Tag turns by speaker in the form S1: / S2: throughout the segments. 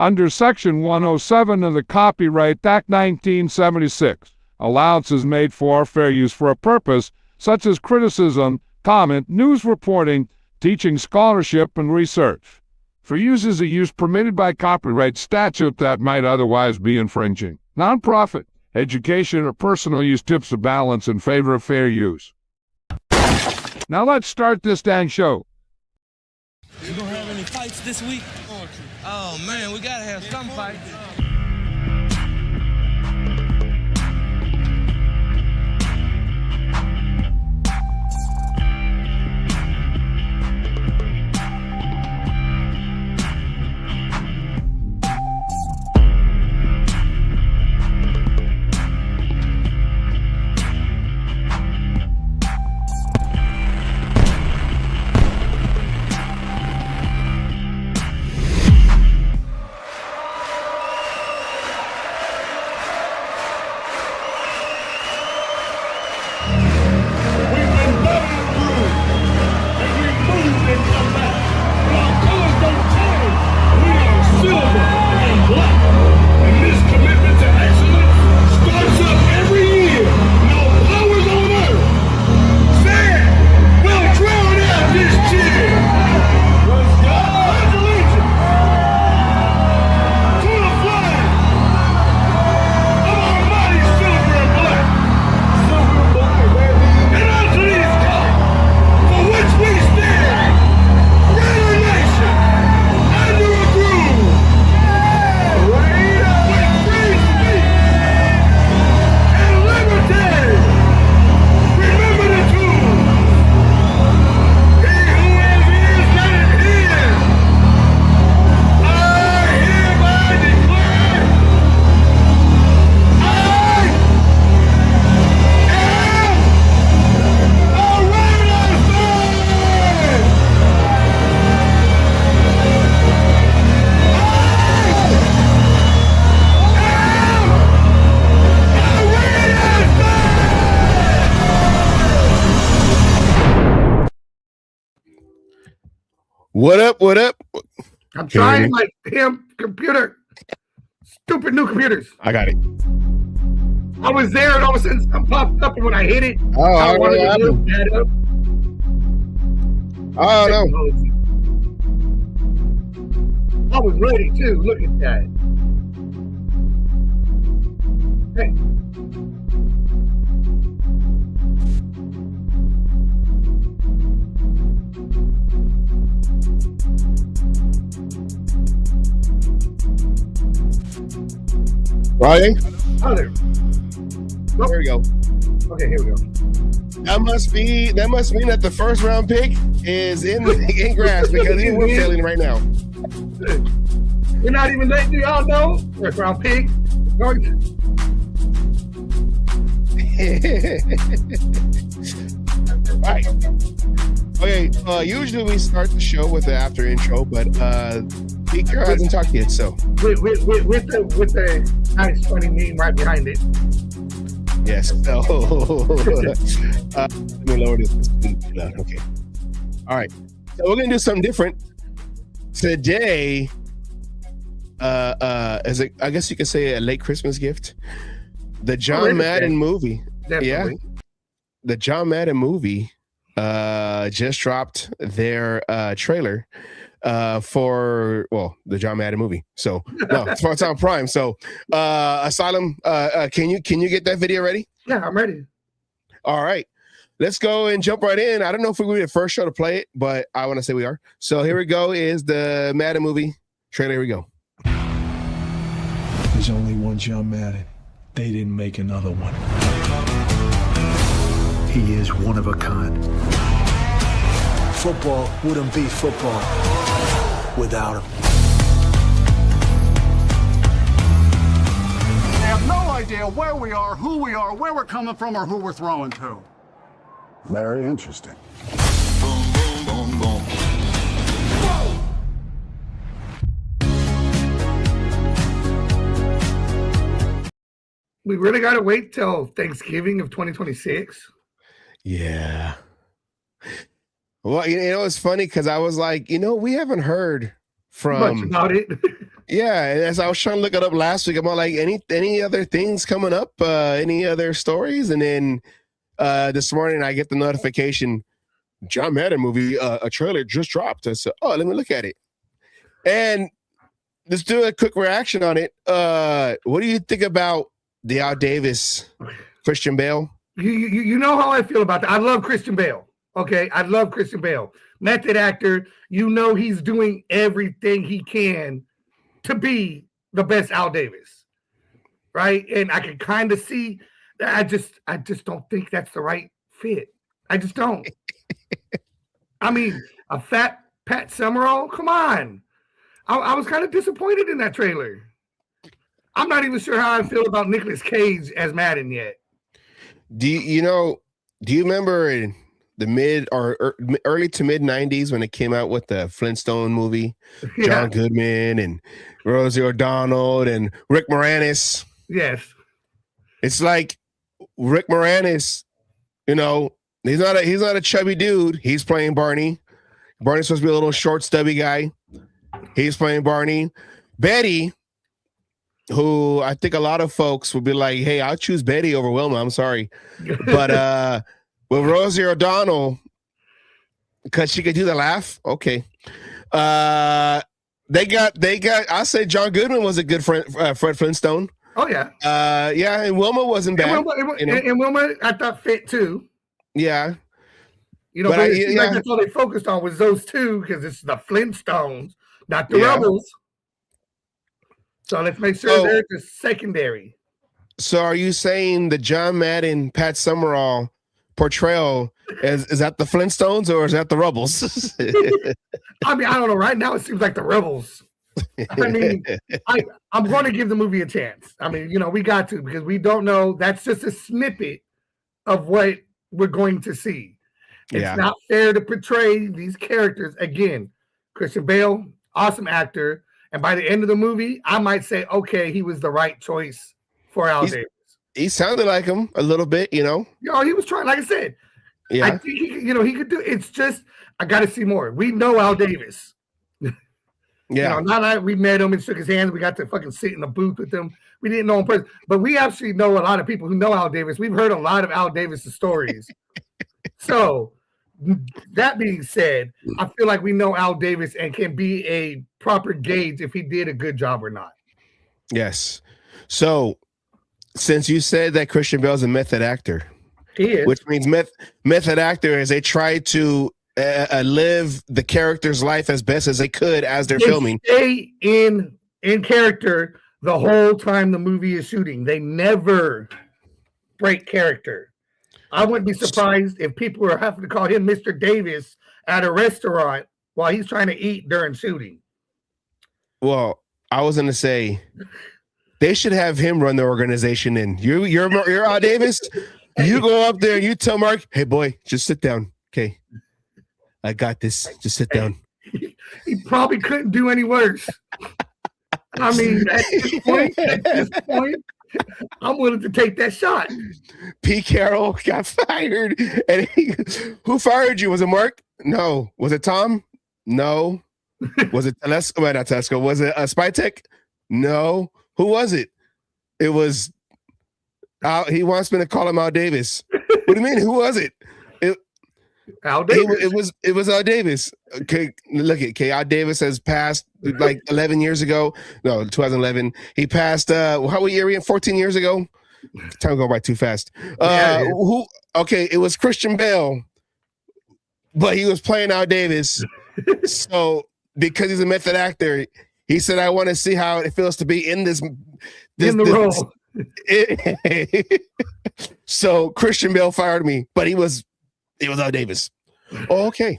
S1: Under Section 107 of the Copyright Act 1976, allowance is made for fair use for a purpose such as criticism, comment, news reporting, teaching, scholarship, and research. For uses of use permitted by copyright statute that might otherwise be infringing. Nonprofit, education, or personal use tips the balance in favor of fair use. Now let's start this dang show.
S2: You gonna have any fights this week? Oh man, we gotta have some fights.
S3: What up? What up?
S4: I'm trying my damn computer. Stupid new computers.
S3: I got it.
S4: I was there and all of a sudden something popped up, and when I hit it,
S3: Oh,
S4: I wanted to
S3: happened?
S4: look that up.
S3: Oh no.
S4: I was ready too. Look at that. Hey.
S3: Ryan?
S4: Oh, there.
S3: There we go.
S4: Okay, here we go.
S3: That must mean that the first round pick is in grass because we're failing right now.
S4: We're not even letting y'all know. First round pick.
S3: Right. Okay, usually we start the show with the after intro, but Pete Carroll hasn't talked yet, so
S4: with the nice funny meme right behind it.
S3: yes. So let me lower this. Okay. All right. So we're gonna do something different today. As a, I guess you could say a late Christmas gift. The John Madden movie.
S4: Definitely.
S3: Yeah. The John Madden movie just dropped their trailer for the John Madden movie. So no, it's on Prime. So Asylum, can you get that video ready?
S4: Yeah, I'm ready.
S3: All right. Let's go and jump right in. I don't know if we're going to be the first show to play it, but I want to say we are. So here we go is the Madden movie trailer. Here we go.
S5: There's only one John Madden. They didn't make another one. He is one of a kind. Football wouldn't be football without him.
S6: They have no idea where we are, who we are, where we're coming from, or who we're throwing to.
S7: Very interesting.
S2: Boom, boom, boom, boom.
S4: We really got to wait till Thanksgiving of 2026.
S3: Yeah. Well, it's funny because I was like, we haven't heard
S4: Much
S3: from
S4: about it.
S3: Yeah, and as I was trying to look it up last week, I'm all like, any other things coming up? Any other stories? And then this morning I get the notification, John Madden movie, a trailer just dropped. I said, oh, let me look at it. And let's do a quick reaction on it. What do you think about the Al Davis, Christian Bale?
S4: You know how I feel about that. I love Christian Bale. Okay, I love Christian Bale. Method actor. You know he's doing everything he can to be the best Al Davis, right? And I can kind of see that. I just don't think that's the right fit. I just don't. I mean, a fat Pat Summerall. Come on. I was kind of disappointed in that trailer. I'm not even sure how I feel about Nicolas Cage as Madden yet.
S3: Do you remember in the mid or early to mid 90s when it came out with the Flintstone movie?
S4: Yeah.
S3: John Goodman and Rosie O'Donnell and Rick Moranis.
S4: Yes.
S3: It's like Rick Moranis, he's not a chubby dude. He's playing Barney. Barney's supposed to be a little short, stubby guy. He's playing Barney. Betty, who I think a lot of folks would be like, hey, I'll choose Betty over Wilma. I'm sorry. But with Rosie O'Donnell, because she could do the laugh. Okay. They got, I say John Goodman was a good friend, Fred Flintstone.
S4: Oh, yeah.
S3: Yeah, and Wilma wasn't bad.
S4: And Wilma, I thought fit too.
S3: Yeah.
S4: But that's all they focused on was those two because it's the Flintstones, not the Rebels. So let's make sure they're just secondary.
S3: So are you saying the John Madden, Pat Summerall portrayal is that the Flintstones or is that the Rebels?
S4: I mean, I don't know. Right now it seems like the Rebels. I mean, I'm going to give the movie a chance. I mean, we got to because we don't know. That's just a snippet of what we're going to see. It's not fair to portray these characters. Again, Christian Bale, awesome actor. And by the end of the movie, I might say, okay, he was the right choice for Al Davis.
S3: He sounded like him a little bit, he
S4: was trying, like I said. Yeah. I think he could do it. It's just, I got to see more. We know Al Davis.
S3: Yeah.
S4: Not like we met him and shook his hands. We got to fucking sit in the booth with him. We didn't know him person. But we actually know a lot of people who know Al Davis. We've heard a lot of Al Davis' stories. So, that being said, I feel like we know Al Davis and can be a proper gauge if he did a good job or not.
S3: Yes. So, since you said that Christian Bale's a method actor,
S4: he is.
S3: Which means method actor is they try to live the character's life as best as they could as they're filming.
S4: Stay in character the whole time the movie is shooting. They never break character. I wouldn't be surprised if people were having to call him Mr. Davis at a restaurant while he's trying to eat during shooting.
S3: Well, I was going to say they should have him run the organization. And you're Al Davis. You go up there and you tell Mark, hey, boy, just sit down. Okay. I got this. Just sit down.
S4: He probably couldn't do any worse. I mean, at this point, I'm willing to take that shot.
S3: Pete Carroll got fired. And who fired you? Was it Mark? No. Was it Tom? No. Was it Telesco? Well, not Telesco. Was it Spytech? No. Who was it? It was he wants me to call him Al Davis. What do you mean? Who was it?
S4: Al Davis.
S3: It was Al Davis. Okay, look at Al Davis has passed like 11 years ago. No, 2011. He passed. How year are we in? 14 years ago. Time go by too fast. Okay, it was Christian Bale, but he was playing Al Davis. So because he's a method actor, he said, "I want to see how it feels to be in this
S4: role."
S3: So Christian Bale fired me, but it was Al Davis. Oh, okay.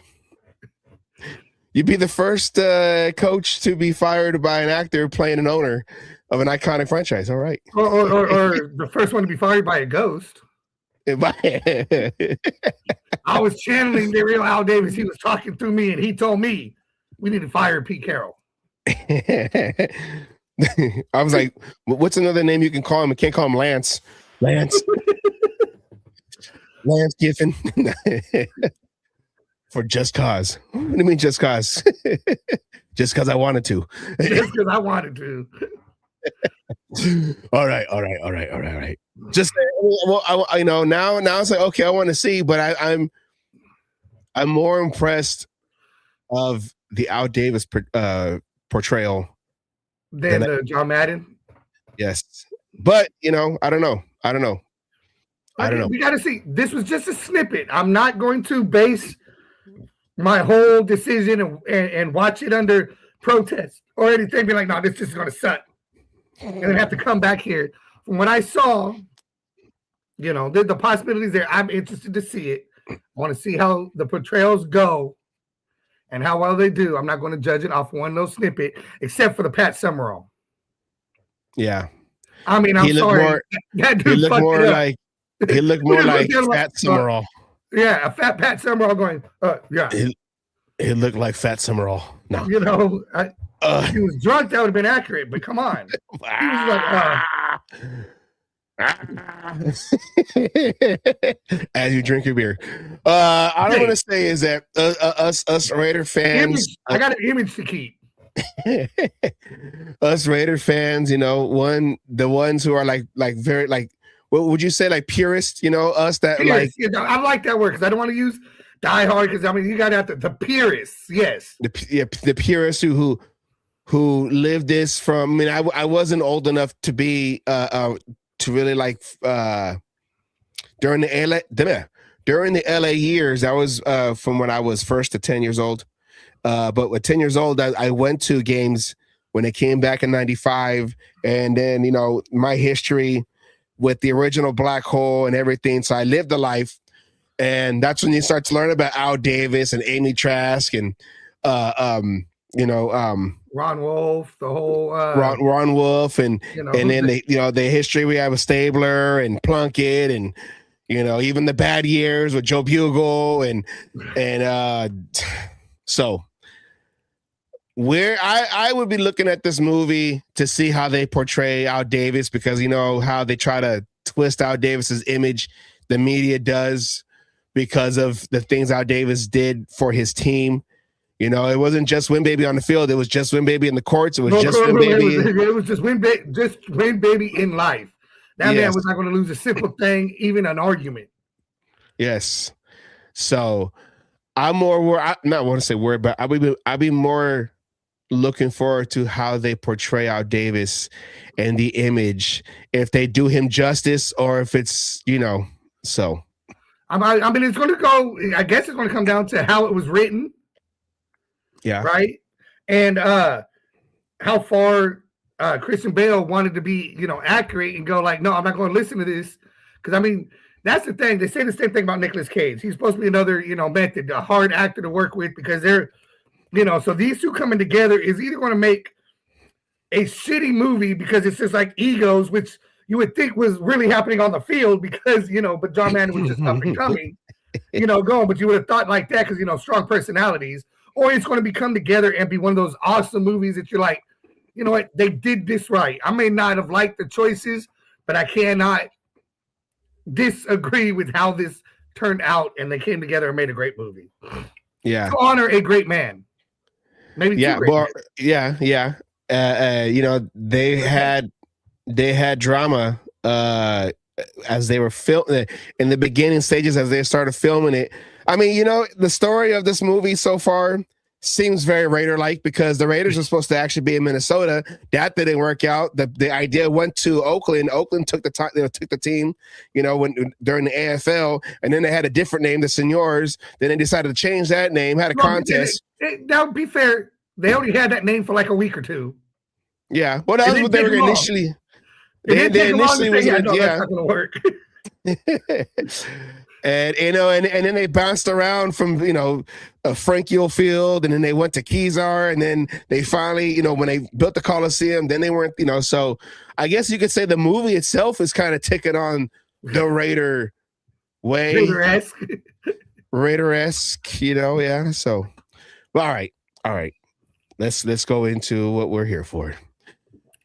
S3: You'd be the first coach to be fired by an actor playing an owner of an iconic franchise. All right.
S4: Or the first one to be fired by a ghost. I was channeling the real Al Davis. He was talking through me, and he told me we need to fire Pete Carroll.
S3: I was like, what's another name you can call him? I can't call him Lance. Lance Giffen. For Just Cause. What do you mean Just Cause? just because I wanted to.
S4: Just because I wanted to.
S3: All right. Just well, I know now it's like, okay, I want to see, but I'm more impressed of the Al Davis portrayal
S4: Than the John Madden.
S3: Yes, but I don't know.
S4: We got to see. This was just a snippet. I'm not going to base my whole decision and watch it under protest or anything. Be like, no, this is going to suck, and then have to come back here. From what I saw, the possibilities there. I'm interested to see it. I want to see how the portrayals go and how well they do. I'm not going to judge it off one little snippet, except for the Pat Summerall.
S3: Yeah,
S4: I mean, I'm sorry. That dude
S3: he looked more like Fat Summerall.
S4: Yeah, a fat Pat Summerall going. Yeah,
S3: he looked like Fat Summerall. No,
S4: he was drunk. That would have been accurate. But come on, he was like,
S3: as you drink your beer. All I want to say is that us Raider fans.
S4: I got an image to keep.
S3: Us Raider fans, the ones who are like very like, what would you say, like purists? Us that
S4: purists, I like that word because I don't want to use diehard because you got to have the purists. Yes,
S3: the purists who lived this from. I mean, I wasn't old enough to be to really like during the LA years. That was from when I was first to 10 years old. But with 10 years old, I went to games when it came back in '95, and then my history with the original Black Hole and everything. So I lived the life, and that's when you start to learn about Al Davis and Amy Trask and
S4: Ron Wolf, the whole
S3: Ron Wolf, and then the history we have with Stabler and Plunkett and even the bad years with Joe Bugle and so. Where I would be looking at this movie to see how they portray Al Davis, because how they try to twist Al Davis's image, the media does, because of the things Al Davis did for his team. It wasn't just win baby on the field; it was just win baby in the courts. It was win baby.
S4: It was just win baby in life. That man was not going to lose a simple thing, even an argument.
S3: Yes. So I'm more worried. I not want to say worried, but I'll be more looking forward to how they portray Al Davis and the image, if they do him justice or if it's, so.
S4: I mean, it's going to go, I guess it's going to come down to how it was written.
S3: Yeah.
S4: Right. And how far Christian Bale wanted to be, accurate and go like, no, I'm not going to listen to this. Because, I mean, that's the thing. They say the same thing about Nicolas Cage. He's supposed to be another, method, a hard actor to work with, because they're, so these two coming together is either going to make a shitty movie because it's just like egos, which you would think was really happening on the field because, but John Madden was just up and coming, going, but you would have thought like that because, strong personalities, or it's going to come together and be one of those awesome movies that you're like, you know what, they did this right. I may not have liked the choices, but I cannot disagree with how this turned out, and they came together and made a great movie.
S3: Yeah.
S4: To honor a great man. Maybe
S3: yeah, well, yeah. They had drama as they were filming in the beginning stages as they started filming it. I mean, the story of this movie so far seems very Raider-like, because the Raiders were supposed to actually be in Minnesota. That didn't work out. The idea went to Oakland. Oakland took the time. They took the team, during the AFL, and then they had a different name, the Seniors. Then they decided to change that name. Had a contest.
S4: Now, to be fair, they only had that name for like a week or two.
S3: Yeah, well, that was what they were initially. They initially was
S4: that's not going to work.
S3: And and then they bounced around from Frankio Field, and then they went to Kezar, and then they finally when they built the Coliseum, then they weren't so I guess you could say the movie itself is kind of ticking on the Raider way, Raider-esque, yeah. So, well, all right, let's go into what we're here for.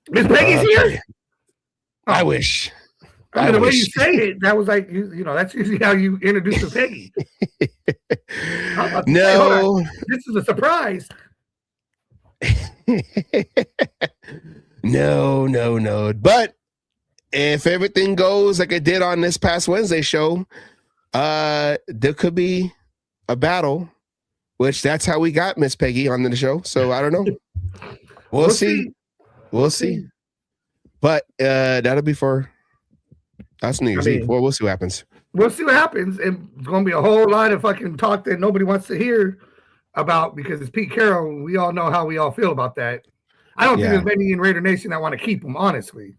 S4: Miss Peggy's here.
S3: I wish.
S4: I mean, the way you say it, that was like, that's usually how you introduce a Peggy.
S3: No.
S4: This is a surprise.
S3: No. But if everything goes like it did on this past Wednesday show, there could be a battle, which that's how we got Miss Peggy on the show. So I don't know. We'll see. We'll see. But that'll be that's New Year's Eve. Well, we'll see what happens.
S4: We'll see what happens. And it's going to be a whole lot of fucking talk that nobody wants to hear about because it's Pete Carroll. We all know how we all feel about that. I don't think there's many in Raider Nation that want to keep him, honestly.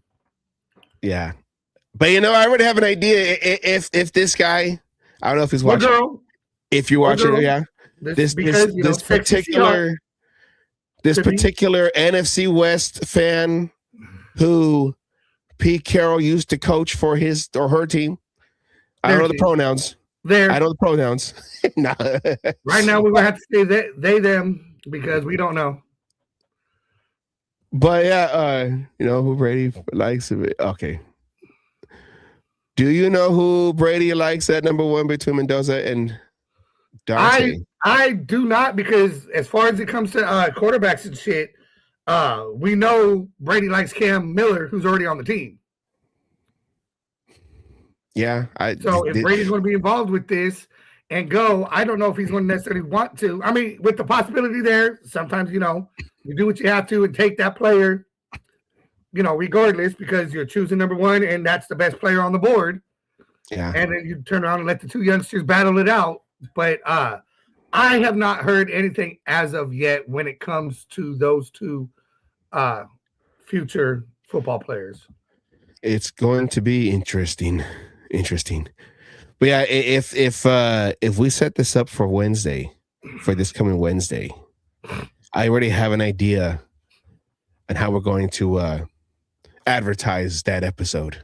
S3: Yeah. But, I already have an idea. If this guy, I don't know if he's watching. If you're watching, this particular NFC West fan who Pete Carroll used to coach for his or her team. I don't know the pronouns. I know the pronouns. No.
S4: Right now, we're going to have to say they, them, because we don't know.
S3: But who Brady likes? Okay. Do you know who Brady likes at number one between Mendoza and Dante?
S4: I do not, because as far as it comes to quarterbacks and shit, we know Brady likes Cam Miller, who's already on the team.
S3: Yeah.
S4: So if Brady's going to be involved with this and go, I don't know if he's going to necessarily want to. I mean, with the possibility there, sometimes, you do what you have to and take that player, regardless, because you're choosing number one and that's the best player on the board.
S3: Yeah.
S4: And then you turn around and let the two youngsters battle it out. But I have not heard anything as of yet when it comes to those two future football players.
S3: It's going to be interesting. But yeah, if we set this up for this coming Wednesday, I already have an idea on how we're going to advertise that episode.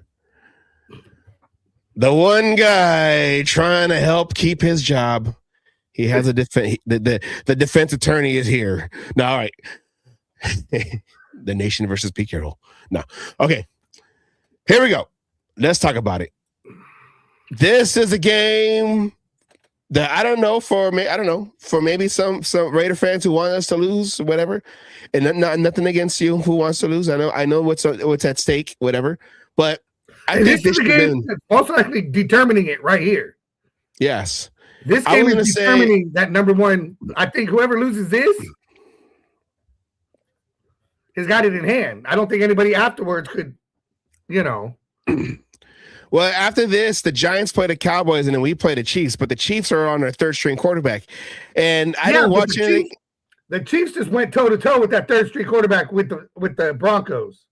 S3: The one guy trying to help keep his job. He has the defense attorney is here. No, all right. The Nation versus Pete Carroll. No. Okay. Here we go. Let's talk about it. This is a game that I don't know for maybe some Raider fans who want us to lose, whatever. And nothing against you who wants to lose. I know what's at stake, whatever. But I think
S4: this is a game that's most likely determining it right here.
S3: Yes.
S4: This game is determining that number one. I think whoever loses this has got it in hand. I don't think anybody afterwards could,
S3: Well, after this, the Giants play the Cowboys, and then we play the Chiefs. But the Chiefs are on their third-string quarterback, and I didn't watch anything.
S4: The Chiefs just went toe-to-toe with that third-string quarterback with the Broncos.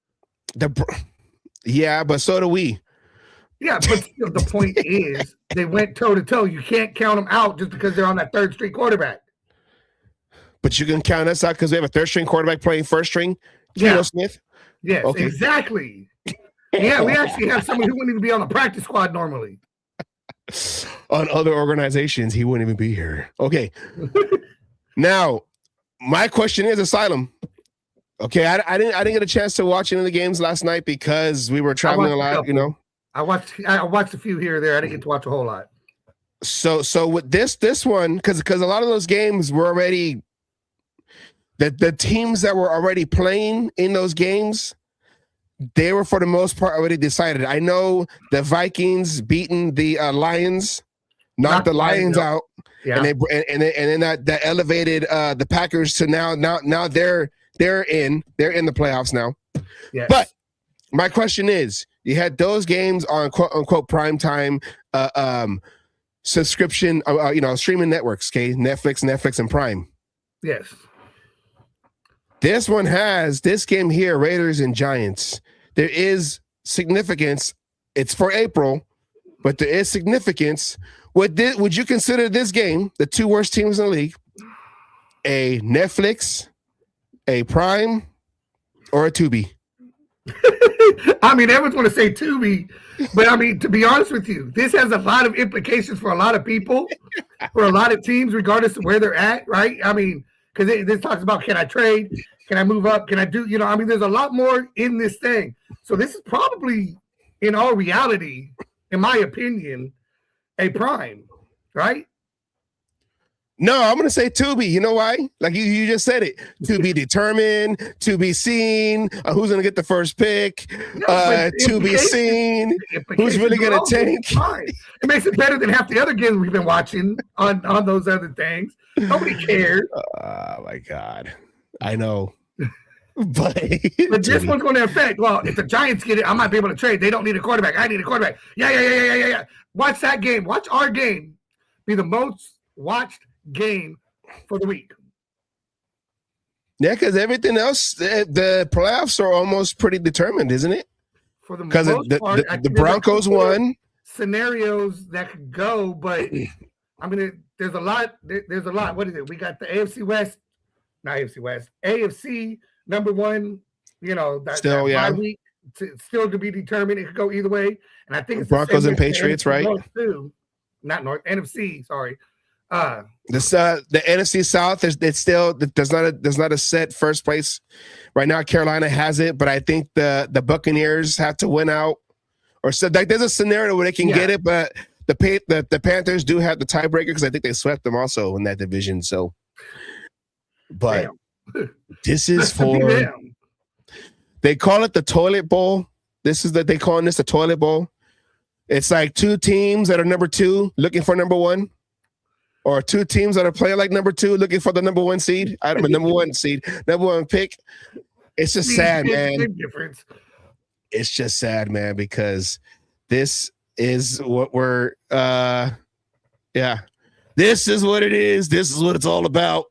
S3: Yeah, but so do we.
S4: Yeah, but still, the point is they went toe-to-toe. You can't count them out just because they're on that third-string quarterback.
S3: But you can count us out because we have a third-string quarterback playing first-string. Geno Smith.
S4: Yes, okay. Exactly. Yeah, we actually have someone who wouldn't even be on the practice squad normally.
S3: On other organizations, he wouldn't even be here. Okay. Now, my question is Asylum. Okay, I didn't get a chance to watch any of the games last night because we were traveling a lot,
S4: I watched a few here or there. I didn't get to watch a whole lot.
S3: So with this one, because a lot of those games were already the teams that were already playing in those games, they were for the most part already decided. I know the Vikings beating the Lions, knocked the Lions out,
S4: yeah.
S3: and then that elevated the Packers to now they're in the playoffs now.
S4: Yes.
S3: But my question is, you had those games on quote unquote prime time subscription, streaming networks, okay, Netflix and Prime.
S4: Yes.
S3: This one has this game here, Raiders and Giants. There is significance. It's for April, but there is significance. Would you consider this game, the two worst teams in the league, a Netflix, a Prime, or a Tubi?
S4: I mean, everyone's going to say Tubi, but I mean, to be honest with you, this has a lot of implications for a lot of people, for a lot of teams, regardless of where they're at, right? I mean, because this talks about, can I trade? Can I move up? Can I do, there's a lot more in this thing. So this is probably, in all reality, in my opinion, a Prime, right?
S3: No, I'm gonna say to be. You know why? Like you just said it. To be determined, to be seen. Who's gonna get the first pick? To be seen. Who's really gonna tank?
S4: Fine. It makes it better than half the other games we've been watching on those other things. Nobody cares.
S3: Oh my God, I know. But
S4: this one's going to affect. Well, if the Giants get it, I might be able to trade. They don't need a quarterback. I need a quarterback. Yeah. Watch that game. Watch our game be the most watched game for the week.
S3: Yeah, because everything else, the playoffs are almost pretty determined, isn't it?
S4: For the most part,
S3: the Broncos won.
S4: Scenarios that could go, but there's a lot. There's a lot. What is it? We got the AFC West, not AFC West, AFC number one. That bye week still to be determined. It could go either way, and I think it's
S3: Broncos and Patriots, right?
S4: Too. Not North, NFC. Sorry.
S3: The NFC South it still does not a set first place right now. Carolina has it, but I think the Buccaneers have to win out, or so like there's a scenario where they can get it, but the Panthers do have the tiebreaker because I think they swept them also in that division. So, but this is for they call it the toilet bowl. They calling this the toilet bowl. It's like two teams that are number 2 looking for number 1. Or two teams that are playing like number 2, looking for the number 1 seed. I don't know, number 1 seed, number 1 pick. It's just sad, man. It's just sad, man, because this is what we're this is what it is. This is what it's all about.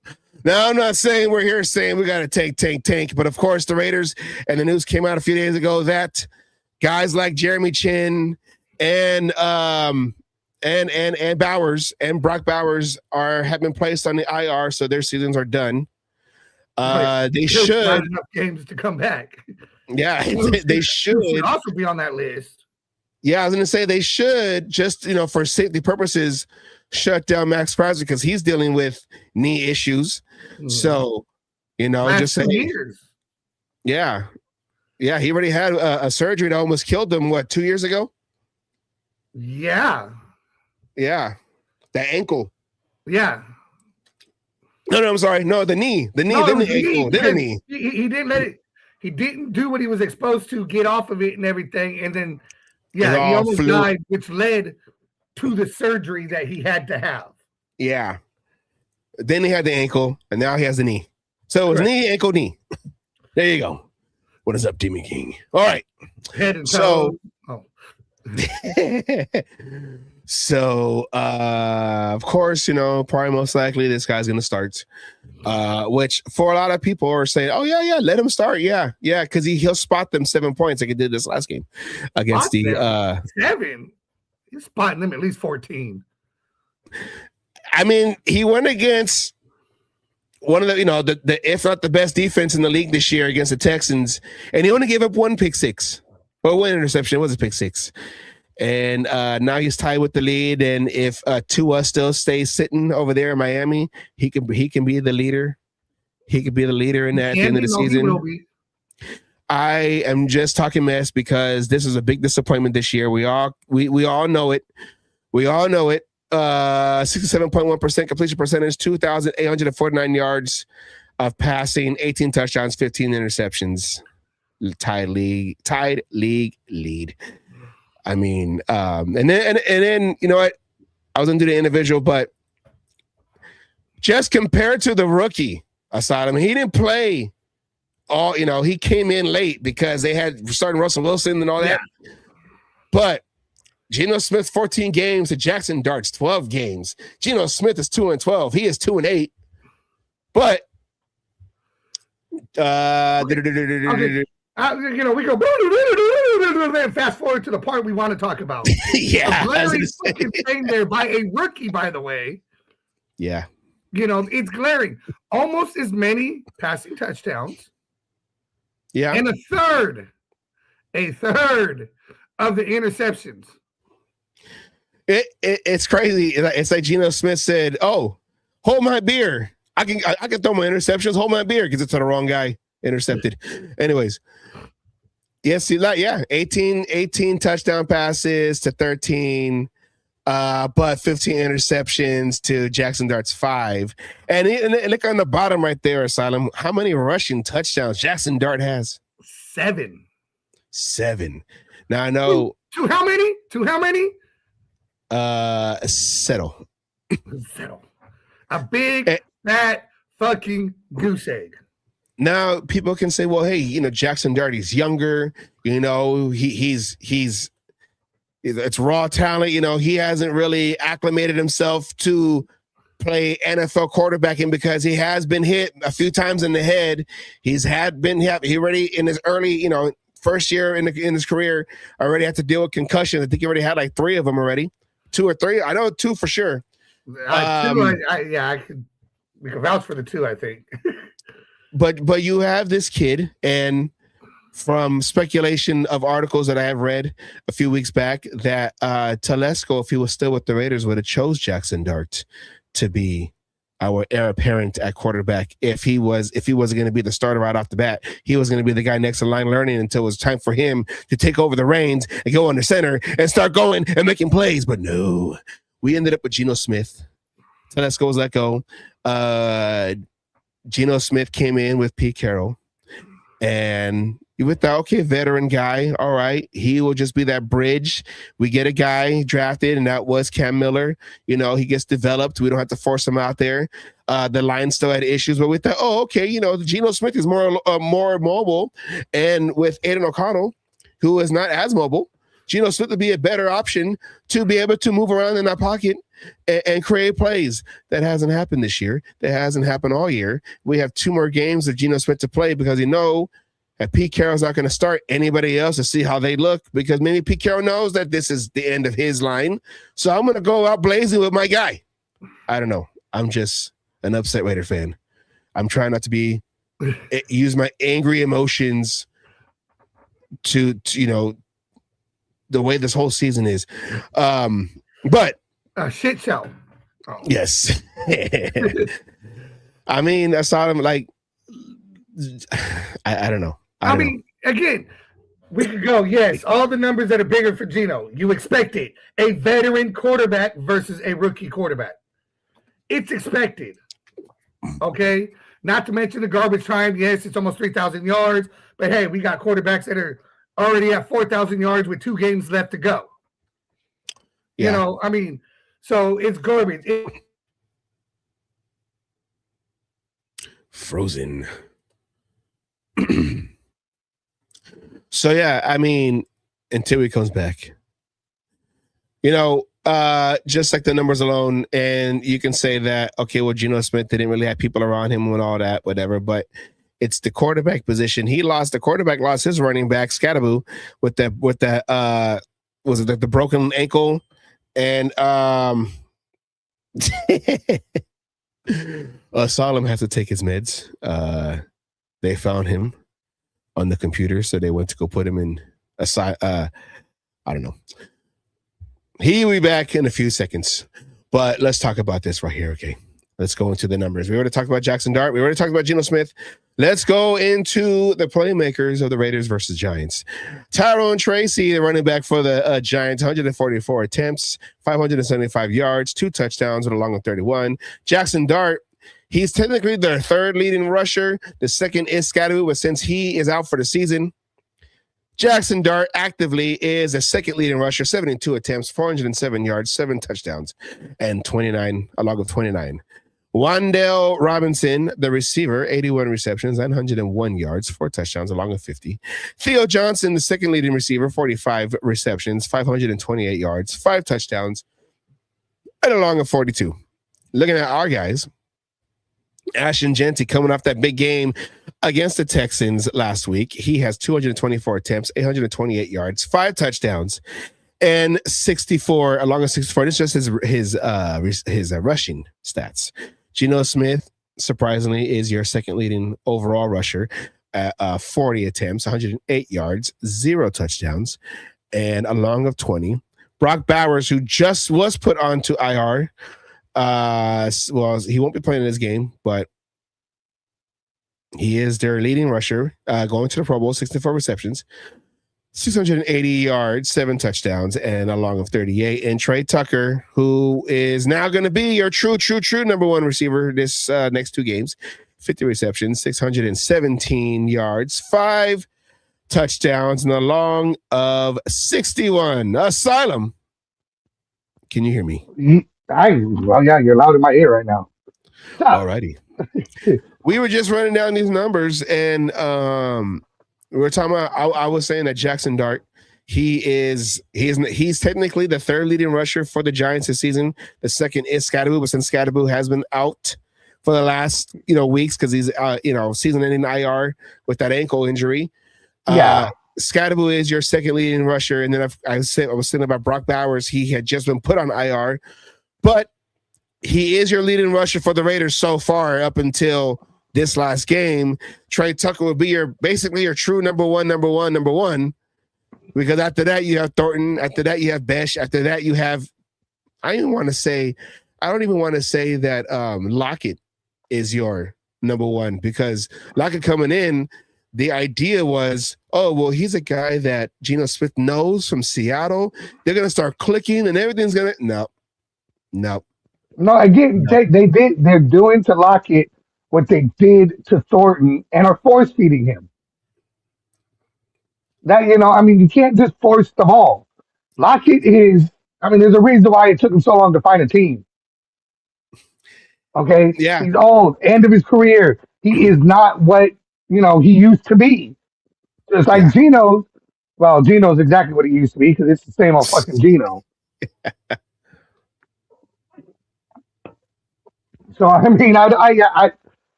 S3: Now, I'm not saying we're here saying we got to tank. But of course, the Raiders, and the news came out a few days ago that guys like Jeremy Chin and Bowers and Brock Bowers have been placed on the IR, so their seasons are done. They should
S4: not enough games to come back.
S3: Yeah, they should
S4: also be on that list.
S3: Yeah, I was going to say they should just for safety purposes shut down Max Crosby because he's dealing with knee issues. So just say
S4: years.
S3: Yeah, he already had a surgery that almost killed him. 2 years ago?
S4: Yeah,
S3: the ankle.
S4: Yeah.
S3: No, I'm sorry. No, the knee. The knee. Then the ankle. Then the knee.
S4: He didn't let it. He didn't do what he was supposed to, get off of it and everything, and then he almost died, which led to the surgery that he had to have. Yeah.
S3: Then he had the ankle, and now he has the knee. So it was knee, ankle, knee. There you go. What is up, Demon King? All right.
S4: Head and toe.
S3: So, of course, probably most likely this guy's going to start, which for a lot of people are saying, oh, yeah, let him start. Yeah, because he'll spot them 7 points like he did this last game against the
S4: 7. He's spotting them at least 14.
S3: I mean, he went against one of the if not the best defense in the league this year against the Texans, and he only gave up 1 pick six. Well, 1 interception. It was a pick 6. And now he's tied with the lead. And if Tua still stays sitting over there in Miami, he can be the leader. He could be the leader in that at the end of the season. I am just talking mess because this is a big disappointment this year. We all know it. 67.1% completion percentage, 2,849 yards of passing, 18 touchdowns, 15 interceptions. Tied league lead. I mean, and then you know what? I was gonna do the individual, but just compared to the rookie aside, I mean, he didn't play all. He came in late because they had starting Russell Wilson and all that. Yeah. But Geno Smith 14 games to Jackson Dart's 12 games. Geno Smith is 2-12. He is 2-8. But
S4: we go and fast forward to the part we want to talk about.
S3: Yeah,
S4: glaring thing there by a rookie, by the way.
S3: Yeah,
S4: it's glaring. Almost as many passing touchdowns.
S3: Yeah,
S4: and a third of the interceptions.
S3: It's crazy. It's like Geno Smith said, "Oh, hold my beer. I can throw my interceptions. Hold my beer," because it's to the wrong guy. Intercepted. Anyways, yes, 18 touchdown passes to 13. but 15 interceptions to Jackson Dart's 5. And look on the bottom right there, Asylum. How many rushing touchdowns Jackson Dart has?
S4: 7.
S3: 7. Now I know.
S4: To how many?
S3: Settle.
S4: Settle. A big fat fucking goose egg.
S3: Now people can say, well, hey, Jackson Dart, he's younger. He's it's raw talent. He hasn't really acclimated himself to play NFL quarterbacking because he has been hit a few times in the head. He already in his early, first year in his career already had to deal with concussions. I think he already had like 3 of them already, 2 or 3. I know 2 for sure.
S4: We can vouch for the 2, I think.
S3: but you have this kid, and from speculation of articles that I have read a few weeks back, that Telesco, if he was still with the Raiders, would have chose Jackson Dart to be our heir apparent at quarterback. If he wasn't going to be the starter right off the bat, he was going to be the guy next to line learning until it was time for him to take over the reins and go under center and start going and making plays. But no, we ended up with Geno Smith. Telesco was let go. Geno Smith came in with Pete Carroll, and you would thought, okay, veteran guy, all right, he will just be that bridge. We get a guy drafted, and that was Cam Miller. He gets developed. We don't have to force him out there. The line still had issues, but we thought, oh, okay, Geno Smith is more mobile, and with Aiden O'Connell, who is not as mobile, Geno Smith would be a better option to be able to move around in that pocket and create plays. That hasn't happened this year. That hasn't happened all year. We have 2 more games of Geno Smith to play because that Pete Carroll's not going to start anybody else to see how they look, because maybe Pete Carroll knows that this is the end of his line. So I'm going to go out blazing with my guy. I don't know. I'm just an upset Raider fan. I'm trying not to use my angry emotions to the way this whole season is. But
S4: a shit show. Oh.
S3: Yes. I mean, Asylum, like, I don't know.
S4: I mean, again, we could go, yes, all the numbers that are bigger for Geno. You expected a veteran quarterback versus a rookie quarterback. It's expected. Okay? Not to mention the garbage time. Yes, it's almost 3,000 yards. But, hey, we got quarterbacks that are already at 4,000 yards with 2 games left to go.
S3: Yeah.
S4: So it's garbage.
S3: Frozen. So, yeah, until he comes back, just like the numbers alone, and you can say that, okay, well, Geno Smith didn't really have people around him and all that, whatever, but it's the quarterback position. The quarterback lost his running back, Scattaboo, with the broken ankle, and Solemn has to take his meds. They found him on the computer, so they went to go put him in a side. I don't know. He will be back in a few seconds, but let's talk about this right here. Okay, let's go into the numbers. We already talked about Jackson Dart. We already talked about Geno Smith. Let's go into the playmakers of the Raiders versus Giants. Tyrone Tracy, the running back for the Giants, 144 attempts, 575 yards, 2 touchdowns, and along with 31. Jackson Dart, he's technically their 3rd leading rusher. The second is Scatteroo, but since he is out for the season, Jackson Dart actively is the 2nd leading rusher, 72 attempts, 407 yards, 7 touchdowns, and 29, along with 29. Wandale Robinson, the receiver, 81 receptions, 901 yards, 4 touchdowns, along with 50. Theo Johnson, the 2nd leading receiver, 45 receptions, 528 yards, 5 touchdowns, and along with 42. Looking at our guys, Ashton Genty coming off that big game against the Texans last week. He has 224 attempts, 828 yards, 5 touchdowns, and 64, along with 64. This is just his rushing stats. Geno Smith, surprisingly, is your 2nd leading overall rusher at 40 attempts, 108 yards, 0 touchdowns, and along with 20. Brock Bowers, who just was put onto IR, he won't be playing in this game, but he is their leading rusher, going to the Pro Bowl, 64 receptions. 680 yards, 7 touchdowns, and a long of 38. And Trey Tucker, who is now going to be your true number one receiver this next 2 games, 50 receptions, 617 yards, 5 touchdowns, and a long of 61. Asylum. Can you hear me?
S4: Well, yeah, you're loud in my ear right now.
S3: All righty. We were just running down these numbers, and we were talking about. I was saying that Jackson Dart, he's technically the 3rd leading rusher for the Giants this season. The 2nd is Scatterboo, but since Scatterboo has been out for the last weeks because he's season-ending IR with that ankle injury. Scatterboo is your 2nd leading rusher, and then I was saying about Brock Bowers. He had just been put on IR, but he is your leading rusher for the Raiders so far up until this last game. Trey Tucker will be basically your true number one. Because after that you have Thornton. After that you have Besh. After that you have. I don't even want to say that Lockett is your number one, because Lockett coming in, the idea was, oh well, he's a guy that Geno Smith knows from Seattle. They're gonna start clicking and everything's gonna no.
S4: No, again, they're doing to Lockett what they did to Thornton and are force feeding him. That, you can't just force the ball. Lockett is, there's a reason why it took him so long to find a team. Okay?
S3: Yeah.
S4: He's old, end of his career. He is not what, he used to be. Just like Geno's exactly what he used to be, because it's the same old fucking Geno. So, Lockett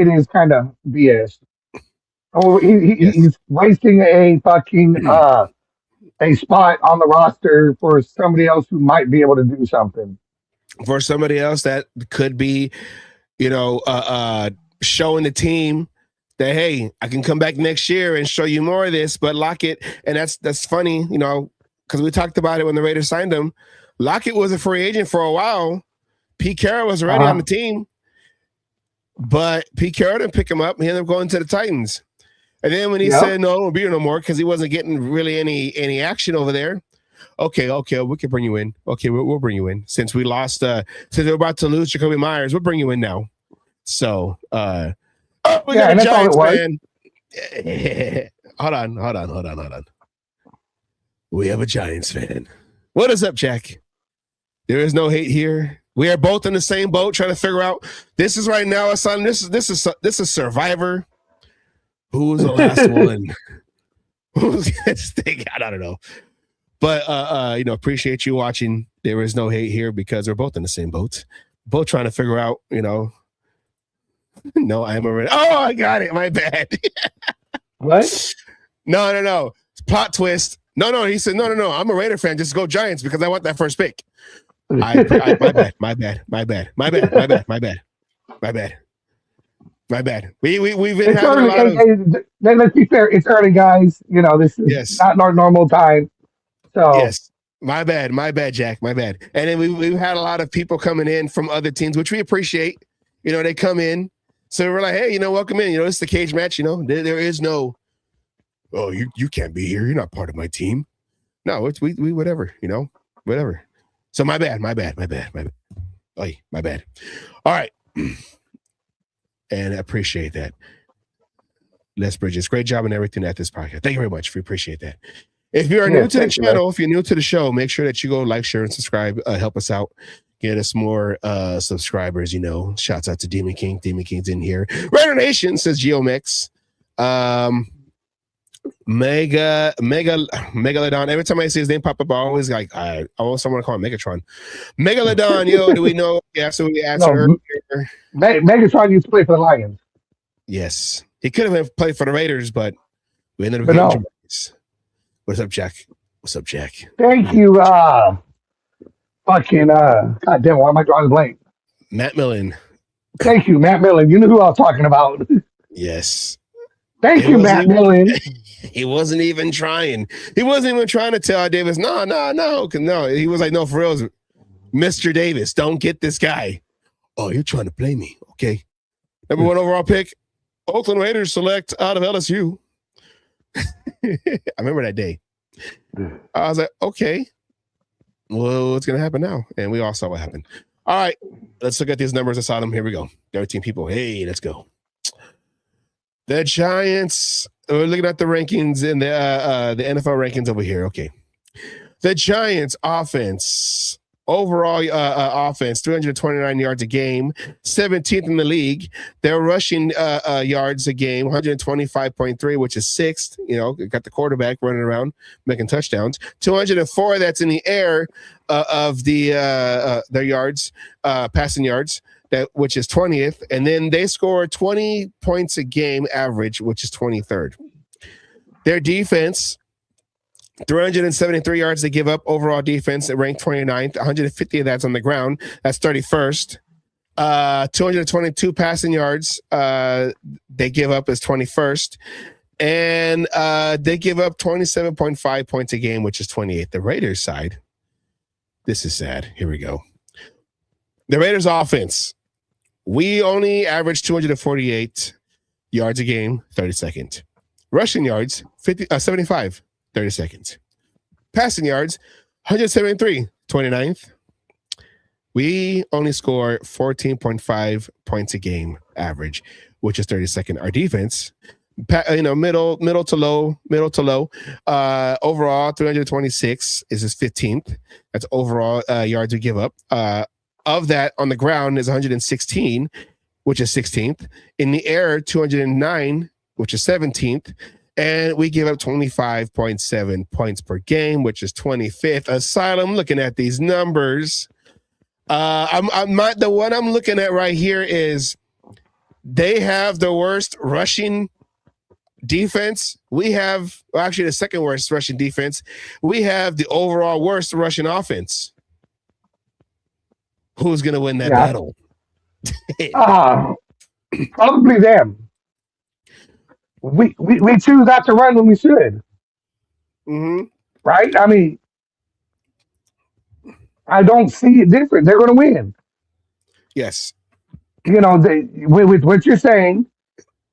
S4: is kind of BS. Oh, he's wasting a fucking a spot on the roster for somebody else who might be able to do something.
S3: For somebody else that could be, showing the team that, hey, I can come back next year and show you more of this. But Lockett, and that's funny, because we talked about it when the Raiders signed him. Lockett was a free agent for a while. Pete Carroll was already on the team, but Pete Carroll didn't pick him up. He ended up going to the Titans. And then when he said no, I won't be here no more because he wasn't getting really any action over there. Okay, we can bring you in. Okay, we'll bring you in. Since we lost, since we're about to lose Jacoby Myers, we'll bring you in now. So, we got a Giants fan. Hold on. We have a Giants fan. What is up, Jack? There is no hate here. We are both in the same boat trying to figure out. This is right now, son. This is Survivor. Who was the last one? Who's gonna stick out? I don't know. But appreciate you watching. There is no hate here because we're both in the same boat. Both trying to figure out, No, I am already. Oh, I got it. My bad.
S4: What?
S3: No. Plot twist. No. He said, no. I'm a Raider fan. Just go Giants because I want that first pick. My bad. We've been having
S4: early,
S3: a lot of.
S4: Let's be fair. It's early, guys. This is not our normal time. So
S3: yes, my bad, Jack. My bad. And then we've had a lot of people coming in from other teams, which we appreciate. They come in, so we're like, hey, welcome in. It's the cage match. There is no. Oh, you can't be here. You're not part of my team. No, it's we whatever. Whatever. So my bad. Oy, my bad. All right. And I appreciate that. Les Bridges, great job on everything at this podcast. Thank you very much. We appreciate that. If you are new to the channel, if you're new to the show, make sure that you go like, share, and subscribe. Help us out. Get us more subscribers, Shouts out to Demon King. Demon King's in here. Raider Nation, says Geomix. Megalodon. Every time I see his name pop up, I always I always want to call him Megatron. Megalodon, do we know? Yeah, so we asked her.
S4: Megatron used to play for the Lions.
S3: Yes. He could have played for the Raiders, but we ended up getting Jameis. What's up, Jack?
S4: Thank you. God damn, why am I drawing a blank?
S3: Matt Millen.
S4: Thank you, Matt Millen. You know who I was talking about.
S3: Yes.
S4: Thank you, Matt Millen.
S3: He wasn't even trying. He wasn't even trying to tell Davis, no. No, he was like, no, for real, Mr. Davis, don't get this guy. Oh, you're trying to play me. Okay. Number 1 overall pick, Oakland Raiders select out of LSU. I remember that day. I was like, okay, well, what's going to happen now? And we all saw what happened. All right, let's look at these numbers. I saw them. Here we go. 13 people. Hey, let's go. The Giants. We're looking at the rankings in the NFL rankings over here. Okay. The Giants offense, overall offense, 329 yards a game, 17th in the league. Their rushing yards a game, 125.3, which is 6th. You know, got the quarterback running around making touchdowns. 204, that's in the air of their yards, passing yards, which is 20th. And then they score 20 points a game average, which is 23rd. Their defense, 373 yards they give up overall defense at ranked 29th. 150 of that's on the ground. That's 31st. 222 passing yards they give up as 21st. And they give up 27.5 points a game, which is 28th. The Raiders side, this is sad. Here we go. The Raiders offense, we only average 248 yards a game, 32nd. Rushing yards, 75. 30 seconds. Passing yards, 173, 29th. We only score 14.5 points a game average, which is 32nd. Our defense, middle to low. Overall, 326 is his 15th. That's overall yards we give up. Of that, on the ground is 116, which is 16th. In the air, 209, which is 17th. And we give up 25.7 points per game, which is 25th. Asylum, looking at these numbers. The one I'm looking at right here is they have the worst rushing defense. We have, well, actually, the second worst rushing defense. We have the overall worst rushing offense. Who's going to win that battle?
S4: Probably them. We choose not to run when we should.
S3: Mm-hmm.
S4: Right? I mean, I don't see it different. They're going to win.
S3: Yes.
S4: You know, with what you're saying,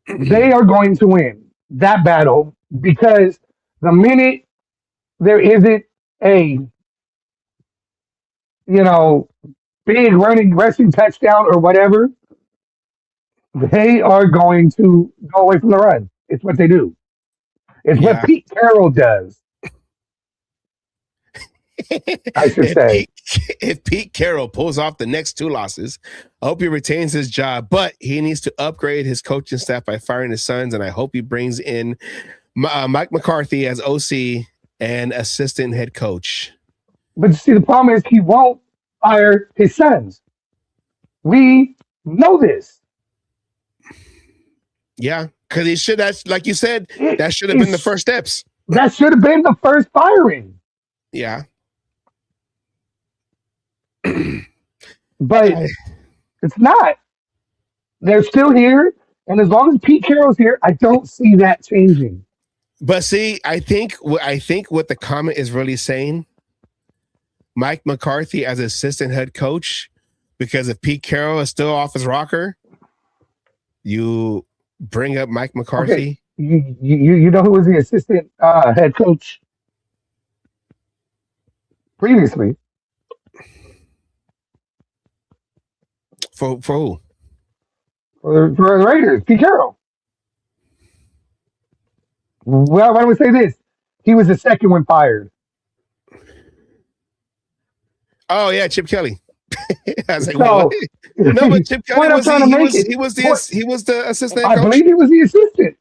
S4: they are going to win that battle because the minute there isn't a, big rushing touchdown or whatever, they are going to go away from the run. It's what they do. It's what Pete Carroll does. I should say.
S3: If Pete Carroll pulls off the next 2 losses, I hope he retains his job, but he needs to upgrade his coaching staff by firing his sons, and I hope he brings in Mike McCarthy as OC and assistant head coach.
S4: But you see, the problem is he won't fire his sons. We know this.
S3: Yeah, because he should. That's like you said. That should have been the first steps.
S4: That should have been the first firing.
S3: Yeah,
S4: but it's not. They're still here, and as long as Pete Carroll's here, I don't see that changing.
S3: But see, I think what the comment is really saying, Mike McCarthy as assistant head coach, because if Pete Carroll is still off his rocker, you bring up Mike McCarthy.
S4: Okay. You know who was the assistant head coach previously?
S3: For who?
S4: For the Raiders, Pete Carroll. Well, why don't we say this? He was the second one fired.
S3: Oh yeah, Chip Kelly. I was like, what? No, but Chip Kelly was he was the assistant coach.
S4: I believe he was the assistant.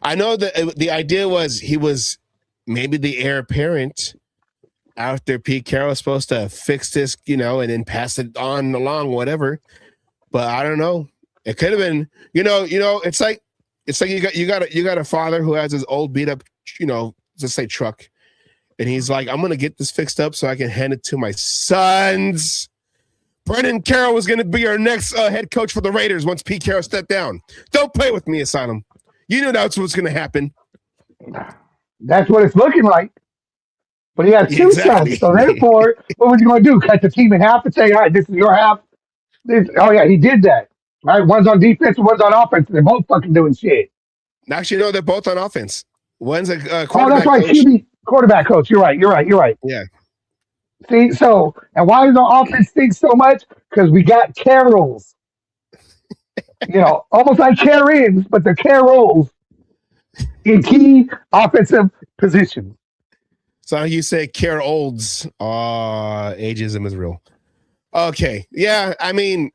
S3: I know that the idea was he was maybe the heir apparent after Pete Carroll was supposed to fix this, and then pass it on along, whatever. But I don't know. It could have been, it's like you got a father who has his old beat up, let's say truck. And he's like, I'm going to get this fixed up so I can hand it to my sons. Brendan Carroll was going to be our next head coach for the Raiders once Pete Carroll stepped down. Don't play with me, Asylum. You knew that's what's going to happen.
S4: That's what it's looking like. But he has 2 sons. So therefore, what was he going to do? Cut the team in half and say, all right, this is your half? Oh, yeah, he did that. Right? One's on defense and one's on offense. They're both fucking doing shit.
S3: Actually, no, they're both on offense. One's a
S4: Oh,
S3: quarterback
S4: that's right.
S3: coach.
S4: QB quarterback coach. You're right.
S3: Yeah.
S4: See, so and why does the offense stink so much? Because we got Carols. Almost like Karens, but they're Carols in key offensive positions.
S3: So you say care olds. Ageism is real. Okay. Yeah. I mean,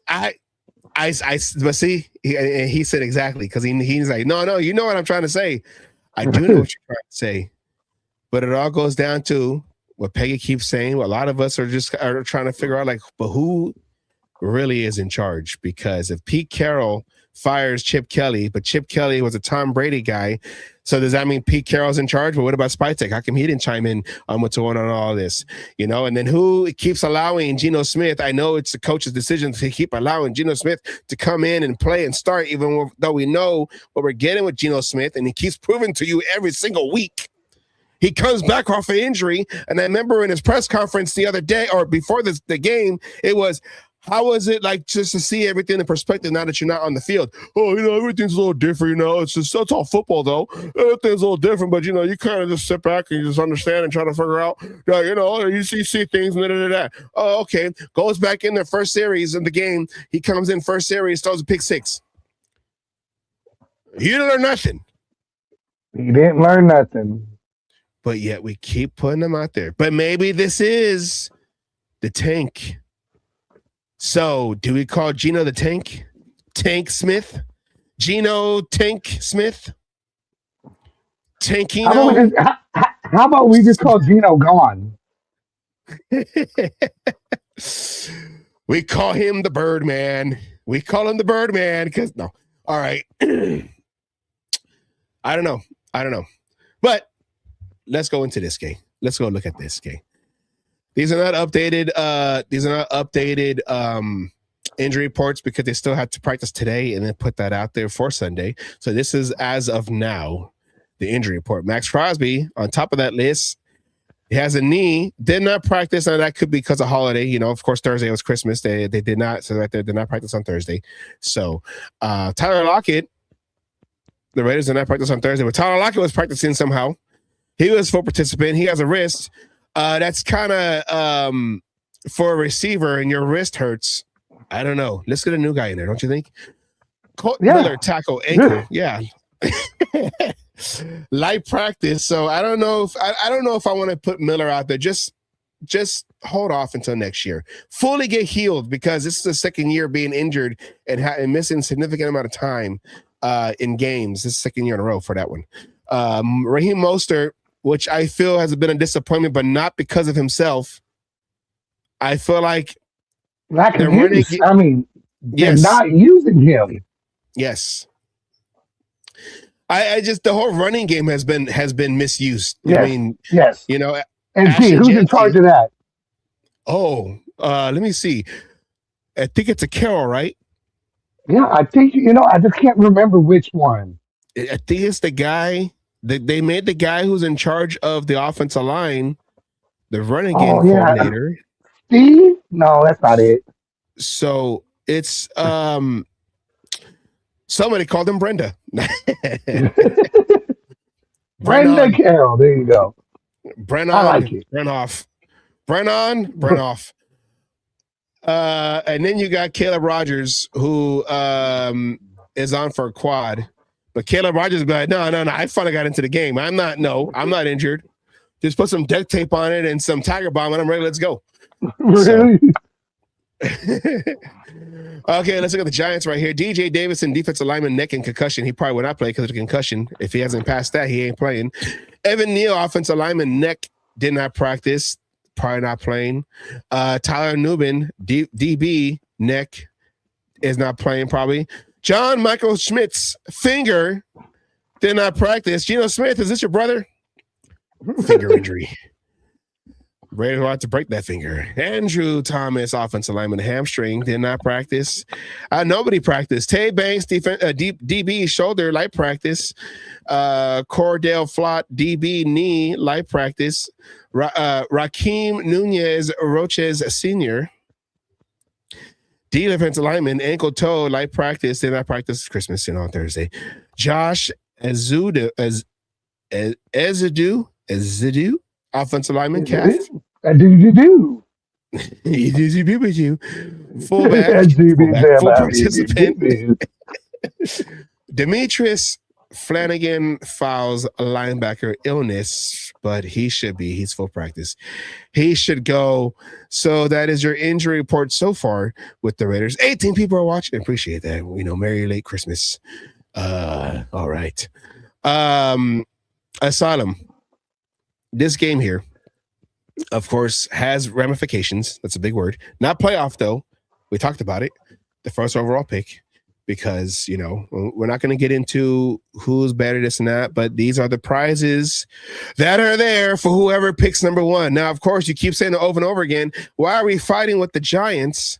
S3: but see, he said exactly because he's like, no, you know what I'm trying to say. I do know what you're trying to say, but it all goes down to what Peggy keeps saying. What a lot of us are trying to figure out, like, but who really is in charge? Because if Pete Carroll fires Chip Kelly, but Chip Kelly was a Tom Brady guy, so does that mean Pete Carroll's in charge? But what about Spytek? How come he didn't chime in on what's going on in all this? And then who keeps allowing Geno Smith? I know it's the coach's decision to keep allowing Geno Smith to come in and play and start, even though we know what we're getting with Geno Smith, and he keeps proving to you every single week. He comes back off an injury, and I remember in his press conference the other day, or before the game, it was, how was it like just to see everything in perspective now that you're not on the field? Oh, everything's a little different, it's all football though. Everything's a little different, but you kind of just sit back and you just understand and try to figure out, you see things and Oh, okay. Goes back in the first series of the game. He comes in first series, throws a pick six. He didn't learn nothing.
S4: He didn't learn nothing.
S3: But yet we keep putting them out there. But maybe this is the tank. So do we call Geno the tank? Tank Smith? Geno Tank Smith? Tankino?
S4: How about we just call Geno gone?
S3: We call him the Birdman. Because no. All right. I don't know. But let's go into this game. Let's go look at this game. These are not updated. Injury reports because they still had to practice today and then put that out there for Sunday. So this is, as of now, the injury report. Max Crosby on top of that list. He has a knee. Did not practice, and that could be because of holiday. Of course, Thursday was Christmas. They did not. So right there, did not practice on Thursday. So Tyler Lockett, the Raiders did not practice on Thursday, but Tyler Lockett was practicing somehow. He was a full participant. He has a wrist. That's kind of for a receiver, and your wrist hurts. I don't know. Let's get a new guy in there, don't you think? Colt Miller tackle ankle. Yeah. Light practice. So I don't know if I want to put Miller out there. Just hold off until next year. Fully get healed because this is the second year being injured and missing a significant amount of time in games. This is the second year in a row for that one. Raheem Mostert, which I feel has been a disappointment, but not because of himself. I feel like
S4: they're not using him.
S3: Yes. I just, the whole running game has been misused.
S4: Yes.
S3: I mean,
S4: yes. And who's in charge of that?
S3: Oh, let me see. I think it's a Carroll, right?
S4: Yeah, I think, I just can't remember which one.
S3: I think it's the guy that they made the guy who's in charge of the offensive line, the running game coordinator.
S4: Steve? No, that's not it.
S3: So it's somebody called him Brenda.
S4: Brenda Carroll. There you go.
S3: Brennan.
S4: I like it.
S3: Brennoff. And then you got Caleb Rogers, who is on for a quad. But Caleb Rogers be like, no, I finally got into the game. I'm not injured. Just put some duct tape on it and some Tiger Bomb, and I'm ready. Let's go.
S4: Really?
S3: Okay, let's look at the Giants right here. DJ Davidson, defensive lineman, neck and concussion. He probably will not play because of the concussion. If he hasn't passed that, he ain't playing. Evan Neal, offensive lineman, neck, did not practice. Probably not playing. Tyler Nubin, DB, neck, is not playing probably. John Michael Schmidt's finger did not practice. Geno Smith, is this your brother? Finger injury. Raiders will have to break that finger. Andrew Thomas, offensive lineman, hamstring, did not practice. Nobody practiced. Tay Banks, DB, shoulder, light practice. Cordell Flott, DB, knee, light practice. Raheem Nunez Roches Sr. D defensive lineman, ankle toe, light practice. Did not practice Christmas on Thursday. Josh Ezeudu, offensive lineman, calf. Full participant. Demetrius Flanagan files linebacker illness, but he's full practice. He should go. So that is your injury report so far with the Raiders. 18 people are watching. Appreciate that. Merry late Christmas. All right. Asylum. This game here, of course, has ramifications. That's a big word. Not playoff, though. We talked about it. The first overall pick. Because, we're not going to get into who's better, this and that, but these are the prizes that are there for whoever picks number one. Now, of course, you keep saying it over and over again. Why are we fighting with the Giants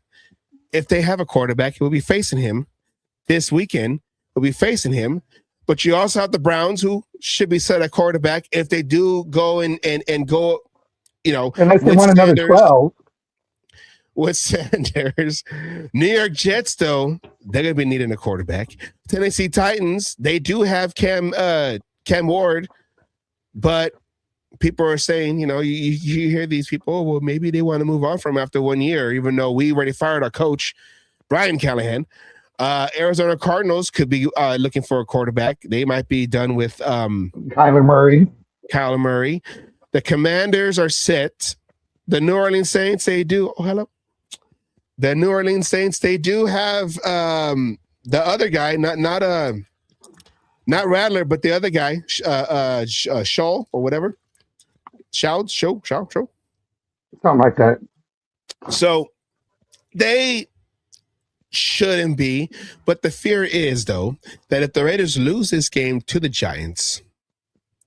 S3: if they have a quarterback? We'll be facing him this weekend. We'll be facing him. But you also have the Browns, who should be set at quarterback if they do go and go,
S4: unless they want another 12.
S3: With Sanders. New York Jets, though, they're going to be needing a quarterback. Tennessee Titans, they do have Cam Ward, but people are saying, you hear these people, well, maybe they want to move on from him after 1 year, even though we already fired our coach, Brian Callahan. Arizona Cardinals could be looking for a quarterback. They might be done with
S4: Kyler Murray.
S3: The Commanders are set. The New Orleans Saints, they do. Oh, hello. The New Orleans Saints, they do have the other guy, not Rattler, but the other guy, Shaw or whatever. Shaw.
S4: Something like that.
S3: So they shouldn't be, but the fear is, though, that if the Raiders lose this game to the Giants,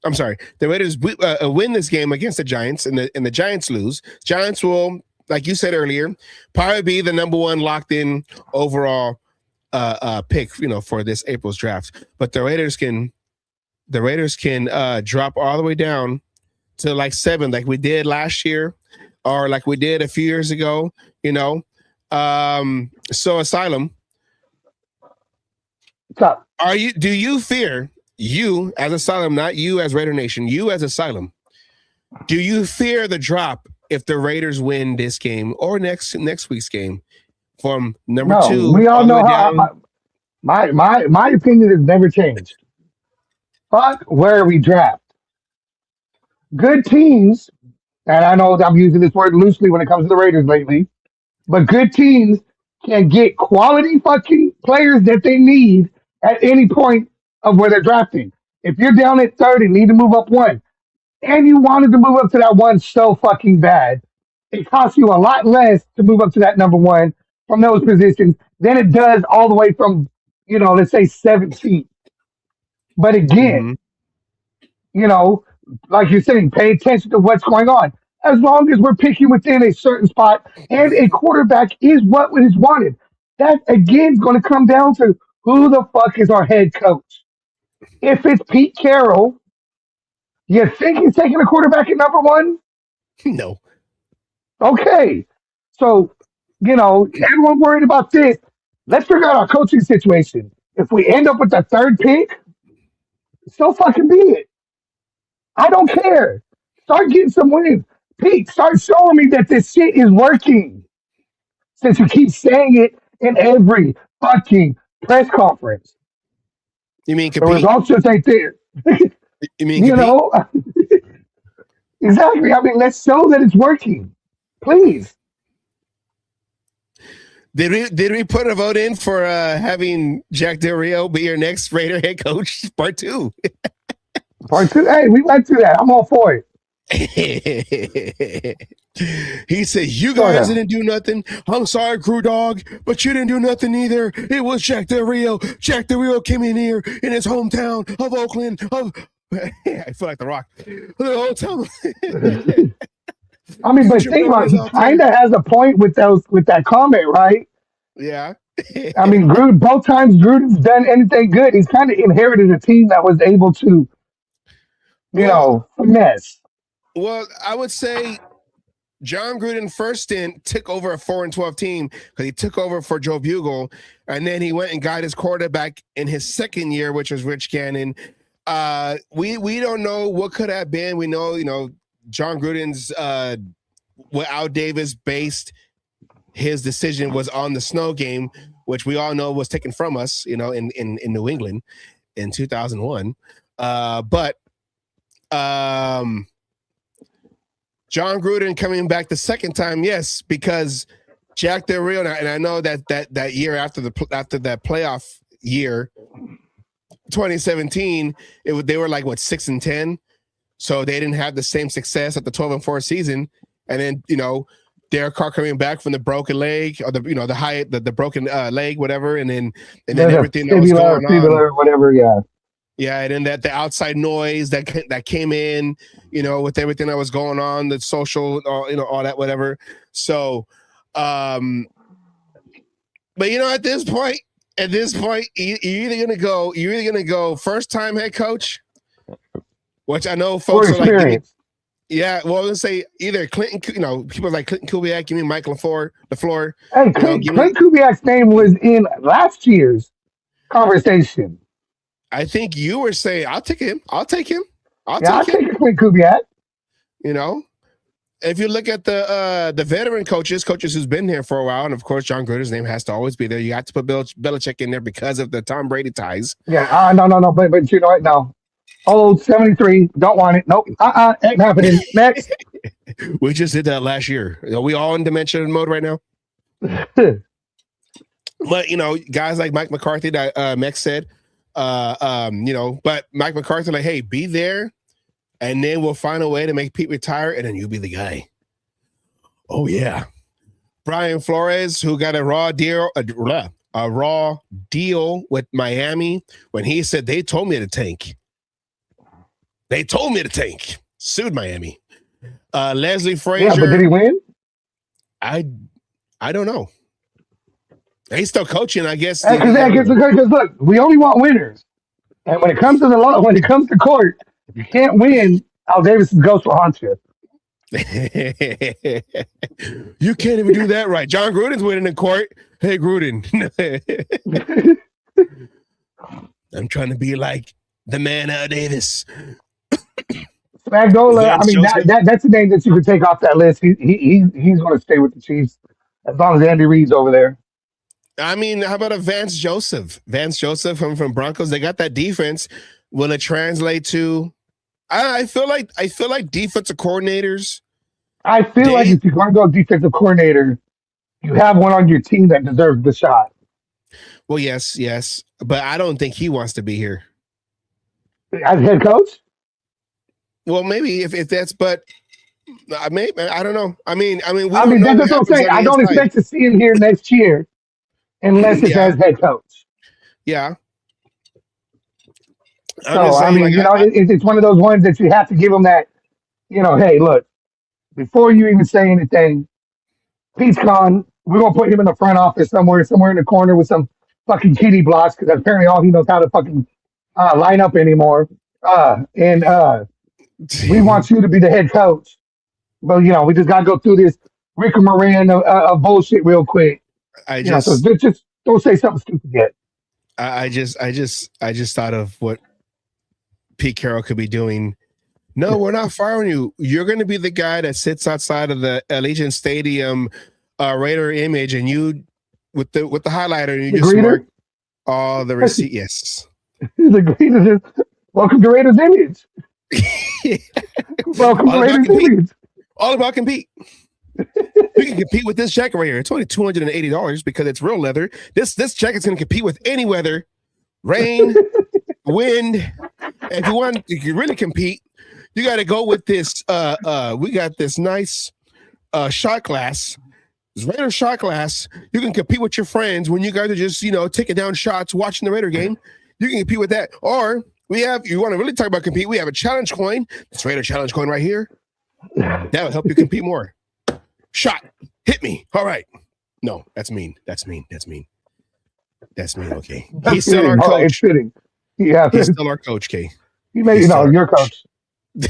S3: I'm sorry, the Raiders win this game against the Giants and the Giants lose, Giants will, like you said earlier, probably be the number one locked in overall pick, for this April's draft. But the Raiders can drop all the way down to like 7, like we did last year, or like we did a few years ago. So Asylum,
S4: what's up?
S3: Do you fear, you as Asylum, not you as Raider Nation, you as Asylum, do you fear the drop if the Raiders win this game or next week's game from number 2?
S4: We all know how my opinion has never changed. Fuck where we draft. Good teams, and I know I'm using this word loosely when it comes to the Raiders lately, but good teams can get quality fucking players that they need at any point of where they're drafting. If you're down at 30, need to move up 1, and you wanted to move up to that 1 so fucking bad, it costs you a lot less to move up to that number 1 from those positions than it does all the way from, let's say 17. But again, like you're saying, pay attention to what's going on. As long as we're picking within a certain spot and a quarterback is what is wanted, that again is going to come down to who the fuck is our head coach. If it's Pete Carroll, you think he's taking a quarterback at number 1?
S3: No.
S4: Okay. So, everyone worried about this. Let's figure out our coaching situation. If we end up with the 3rd pick, so fucking be it. I don't care. Start getting some wins. Pete, start showing me that this shit is working. Since you keep saying it in every fucking press conference.
S3: You mean compete?
S4: The results just ain't there.
S3: You mean compete?
S4: Exactly. I mean, let's show that it's working. Please.
S3: Did we put a vote in for having Jack Del Rio be your next Raider head coach? Part 2.
S4: Part 2. Hey, we went through that. I'm all for it.
S3: He said, you guys didn't do nothing. I'm sorry, Crew Dog, but you didn't do nothing either. It was Jack Del Rio. Jack Del Rio came in here in his hometown of Oakland. I feel like The Rock. The hometown.
S4: I mean, but think about it. He kind of has a point with that comment, right?
S3: Yeah.
S4: I mean, both times Gruden's done anything good, he's kind of inherited a team that was able to, finesse.
S3: Well, I would say John Gruden first stint took over a 4-12 team because he took over for Joe Bugle, and then he went and got his quarterback in his second year, which was Rich Gannon. We don't know what could have been. We know, John Gruden's what Al Davis based his decision was on the snow game, which we all know was taken from us, in New England in 2001. But John Gruden coming back the second time, yes, because Jack Del Rio, and I know that year after that playoff year, 2017, they were like 6-10, so they didn't have the same success at the 12-4 season, and then Derek Carr coming back from the broken leg or the broken leg, whatever, and then everything that was going on,
S4: whatever, yeah.
S3: Yeah, and then the outside noise that came in, with everything that was going on, the social, all that, whatever. So, but at this point, you're either gonna go first time head coach, which I know folks are like, yeah. Well, let's say either Clinton, people like Clinton Kubiak, give me Mike LaFleur.
S4: Hey, Clinton Kubiak's name was in last year's conversation.
S3: I think you were saying, I'll take him. I'll take Clinton
S4: Kubiak.
S3: If you look at the veteran coaches who's been here for a while, and of course John Gruden's name has to always be there. You got to put Belichick in there because of the Tom Brady ties.
S4: Yeah, no, but you know what? No, old 73, don't want it. Nope, ain't happening. Next.
S3: We just did that last year. Are we all in dementia mode right now? But guys like Mike McCarthy that Mex said. But Mike McCarthy, like, hey, be there, and then we'll find a way to make Pete retire, and then you be the guy. Oh yeah, Brian Flores, who got a raw deal with Miami when he said they told me to tank. Sued Miami. Leslie Frazier.
S4: Yeah, but did he win?
S3: I don't know. He's still coaching, I guess.
S4: Because look, we only want winners, and when it comes to court, if you can't win, Al Davis' ghost will haunt you.
S3: You can't even do that right. John Gruden's winning in court. Hey, Gruden, I'm trying to be like the man Al Davis.
S4: Spagnola. I mean, that's the name that you could take off that list. He's going to stay with the Chiefs as long as Andy Reid's over there.
S3: I mean, how about a Vance Joseph? Vance Joseph from Broncos. They got that defense. Will it translate to? I feel like defensive coordinators.
S4: I feel like if you're going to go defensive coordinator, you have one on your team that deserves the shot.
S3: Well, yes, but I don't think he wants to be here
S4: as head coach.
S3: Well, maybe if that's, but maybe I don't know. I mean, that's
S4: what I'm saying. I don't expect to see him here next year. Unless it's as head coach.
S3: Yeah.
S4: It's one of those ones that you have to give them that, hey, look, before you even say anything, Pete's gone. We're going to put him in the front office somewhere in the corner with some fucking kitty blocks because apparently all he knows how to fucking line up anymore. We want you to be the head coach. But, we just got to go through this rigmarole of bullshit real quick. So just don't say something stupid yet.
S3: I just thought of what Pete Carroll could be doing. No, we're not firing you. You're going to be the guy that sits outside of the Allegiant Stadium Raider image, and you with the highlighter, and you just mark all the receipt. Yes,
S4: the greeter is welcome to Raiders image. Welcome to Raiders image.
S3: All about compete. You can compete with this jacket right here. It's only $280 because it's real leather. This jacket's going to compete with any weather, rain, wind. If you really compete, you got to go with this. We got this nice shot glass. This Raider shot glass. You can compete with your friends when you guys are just taking down shots, watching the Raider game. You can compete with that. Or you want to really talk about compete? We have a challenge coin. This Raider challenge coin right here. That'll help you compete more. Shot. Hit me. All right. No, that's mean. Okay. He's still our coach.
S4: It's fitting. Yeah.
S3: He's still our coach, Kay.
S4: Your coach.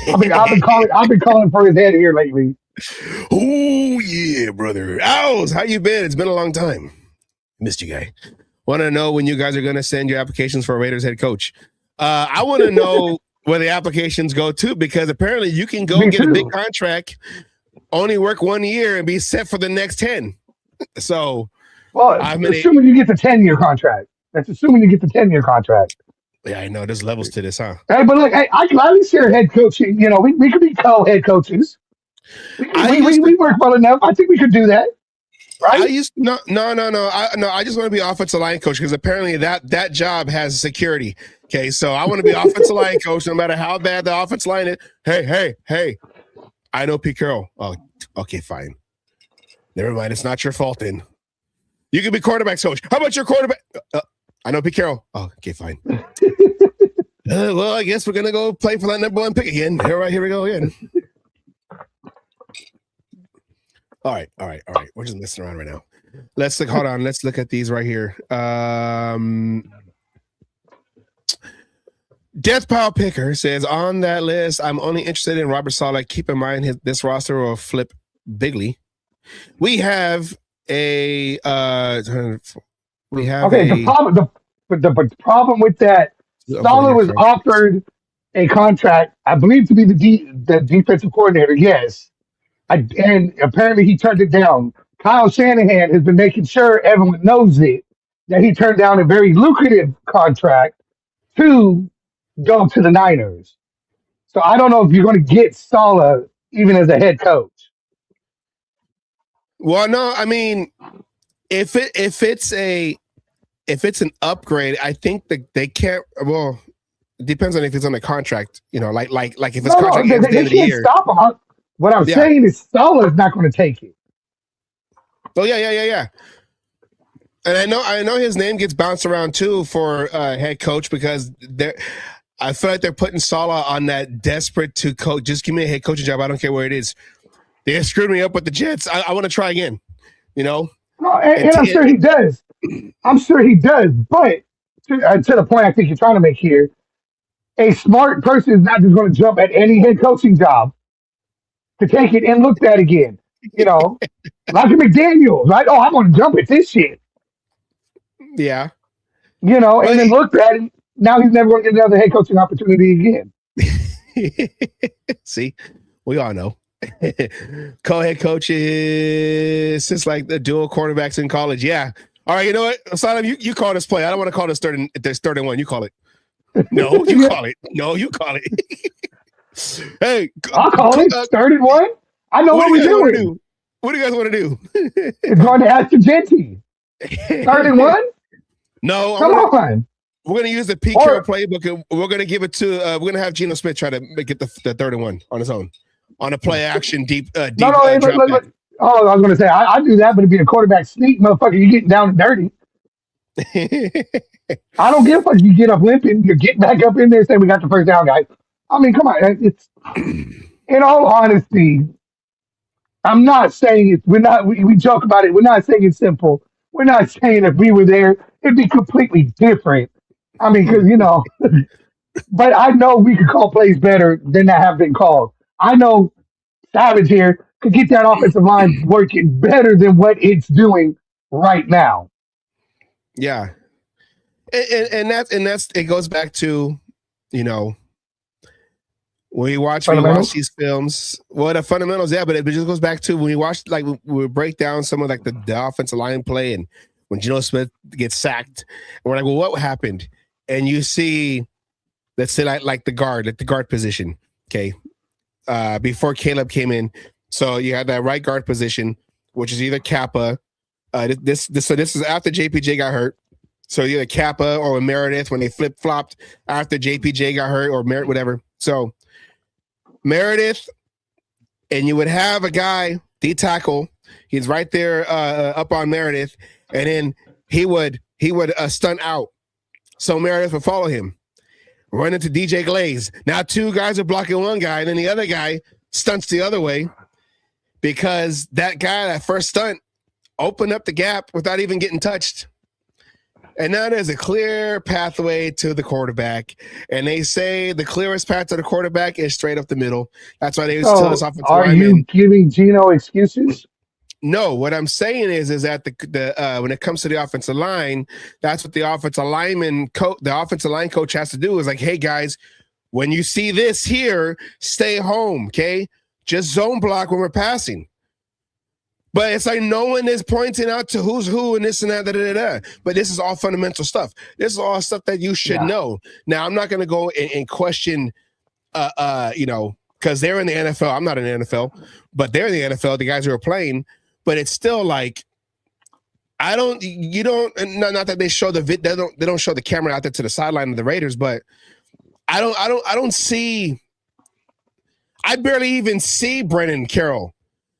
S4: I've been calling for his head here lately.
S3: Oh yeah, brother. Owls, how you been? It's been a long time. Missed you guy. Want to know when you guys are going to send your applications for Raiders head coach? I want to know where the applications go to, because apparently you can go get a big contract, only work 1 year, and be set for the next 10. So,
S4: assuming you get the 10-year contract. That's assuming you get the 10-year contract.
S3: Yeah, I know. There's levels to this, huh?
S4: Hey, but look, I can at least share head coaching. We could be co-head coaches. We work well enough. I think we could do that. Right?
S3: No. I just want to be offensive line coach, because apparently that job has security. Okay, so I want to be offensive line coach, no matter how bad the offensive line is. Hey, I know Pete Carroll. Oh, okay, fine. Never mind. It's not your fault then. You can be quarterback coach. How about your quarterback? I know Pete Carroll. Oh, okay, fine. Well, I guess we're gonna go play for that number 1 pick again. All right, here we go again. All right. We're just messing around right now. Hold on. Let's look at these right here. Death Pile Picker says, on that list, I'm only interested in Robert Saleh. Keep in mind this roster will flip bigly. We have the
S4: problem with that, Saleh was offered a contract, I believe, to be the defensive coordinator. Yes. And apparently he turned it down. Kyle Shanahan has been making sure everyone knows it, that he turned down a very lucrative contract to go to the Niners. So I don't know if you're going to get Saleh even as a head coach.
S3: Well, no, I mean, if it's an upgrade, I think that they can't. Well, it depends on if it's on a contract. Like if it's contract ends at the end of the year.
S4: Stop him. What I'm saying is Saleh's not going to take it.
S3: Oh yeah. And I know his name gets bounced around too for head coach, because I feel like they're putting Saleh on that desperate to coach. Just give me a head coaching job. I don't care where it is. They screwed me up with the Jets. I want to try again.
S4: No, and I'm sure he does. But to the point I think you're trying to make here, a smart person is not just going to jump at any head coaching job to take it and look at again. Like McDaniels, right? Oh, I'm going to jump at this shit.
S3: Yeah.
S4: And then looked at it. Now he's never going to get another head coaching opportunity again.
S3: See, we all know. Co-head coaches, since like the dual quarterbacks in college. Yeah. All right. You know what? Salam, you call this play. I don't want to call this third and one. You call it. No, you call it. No, you call it. Hey,
S4: I'll call it 3rd and 1. I know what we're doing.
S3: What do you guys want to do?
S4: It's going to ask the Genty. 3rd and 1?
S3: No,
S4: come on.
S3: We're going to use the Pete Carroll playbook, and we're going to give it to. We're going to have Geno Smith try to make it the 3rd and 1 on his own, on a play action deep.
S4: I was going to say I do that, but it'd be a quarterback sneak, motherfucker. You're getting down and dirty. I don't give a fuck. You get up limping, you get back up in there, say we got the first down, guys. I mean, come on. It's in all honesty, I'm not saying it. We joke about it. We're not saying it's simple. We're not saying if we were there, it'd be completely different. I mean, because but I know we could call plays better than that have been called. I know Savage here could get that offensive line working better than what it's doing right now.
S3: Yeah, and that's it goes back to when we watch these films. Well, the fundamentals, yeah, but it just goes back to when we watch, like, we break down some of like the offensive line play, and when Geno Smith gets sacked, and we're like, well, what happened? And you see, let's say like the guard position, okay, before Caleb came in, so you had that right guard position, which is either Kappa. This is after JPJ got hurt. So either Kappa or Meredith when they flip-flopped after JPJ got hurt, or Meredith, whatever. So Meredith, and you would have a guy, D-tackle, he's right there up on Meredith, and then he would stunt out. So Meredith would follow him, run into DJ Glaze. Now 2 guys are blocking one guy, and then the other guy stunts the other way, because that guy, that first stunt, opened up the gap without even getting touched. And now there's a clear pathway to the quarterback. And they say the clearest path to the quarterback is straight up the middle. That's why they used to tell us offensive
S4: are
S3: linemen.
S4: you giving Gino excuses?
S3: No, what I'm saying is that the when it comes to the offensive line, that's what the offensive line coach has to do is like, hey guys, when you see this here, stay home, okay? Just zone block when we're passing. But it's like no one is pointing out to who's who and this and that, But this is all fundamental stuff. This is all stuff that you should know. Now, I'm not going to go and question, because they're in the NFL. I'm not in the NFL, but they're in the NFL, the guys who are playing. But it's still like, not that they show they don't show the camera out there to the sideline of the Raiders, but I don't see, I barely even see Brennan Carroll.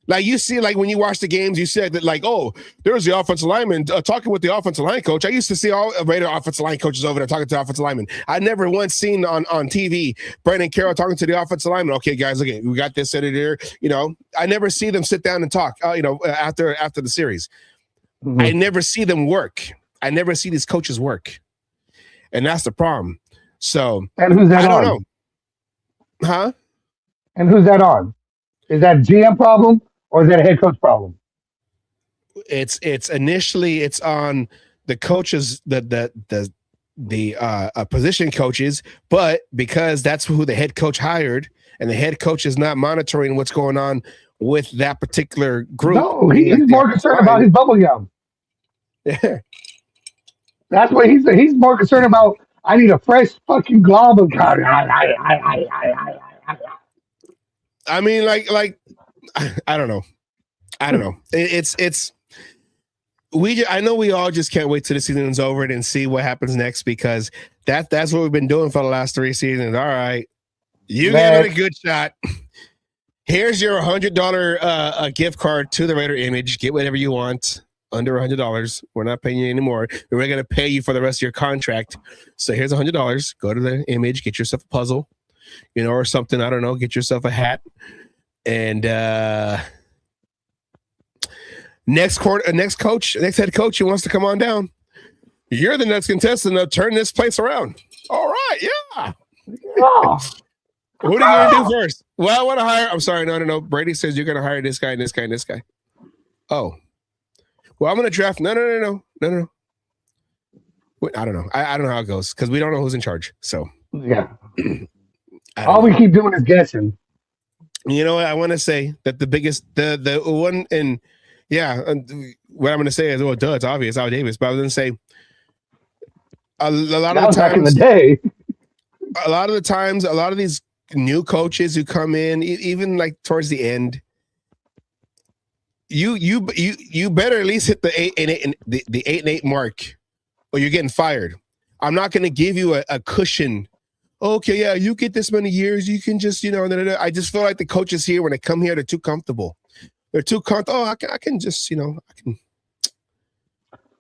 S3: Like you see, like when you watch the games, you see that like, oh, there's the offensive lineman talking with the offensive line coach. I used to see all Raider offensive line coaches over there talking to the offensive lineman. I never once seen on TV Brennan Carroll talking to the offensive lineman. Okay, guys, look, we got this editor. I never see them sit down and talk. After the series, I never see them work. I never see these coaches work, and that's the problem. So,
S4: and who's that
S3: I don't
S4: on?
S3: know, huh?
S4: And who's that on? Is that GM problem? Or is that a head coach problem?
S3: It's initially it's on the coaches, the position coaches, but because that's who the head coach hired, and the head coach is not monitoring what's going on with that particular group.
S4: No, he's more concerned about his bubble gum.
S3: Yeah,
S4: that's what he's. He's more concerned about. I need a fresh fucking glob of God.
S3: I mean, like. I don't know. I know we all just can't wait till the season's over and see what happens next, because that's what we've been doing for the last 3 seasons. All right, you gave it a good shot. Here's your $100 gift card to the Raider Image. Get whatever you want under $100. We're not paying you anymore. We're going to pay you for the rest of your contract. So here's $100. Go to the Image, get yourself a puzzle, or something. I don't know. Get yourself a hat. And next head coach who wants to come on down, you're the next contestant to turn this place around. All right, yeah. What are you gonna do first? Well, I want to hire. I'm sorry, no. Brady says you're gonna hire this guy and this guy and this guy. Oh, well, I'm gonna draft. No. Wait, I don't know. I don't know how it goes because we don't know who's in charge. So
S4: yeah, all we keep doing is guessing.
S3: You know what I want to say that the biggest, the one, and what I'm going to say is, well, duh, it's obvious, Al Davis, but I was going to say a lot of the times, back in the day, a lot of the times, a lot of these new coaches who come in, even like towards the end, you better at least hit the 8-8 mark, or you're getting fired. I'm not going to give you a cushion. Okay, yeah, you get this many years, you can just, I just feel like the coaches here, when they come here, they're too comfortable. They're too comfortable. Oh, I can just,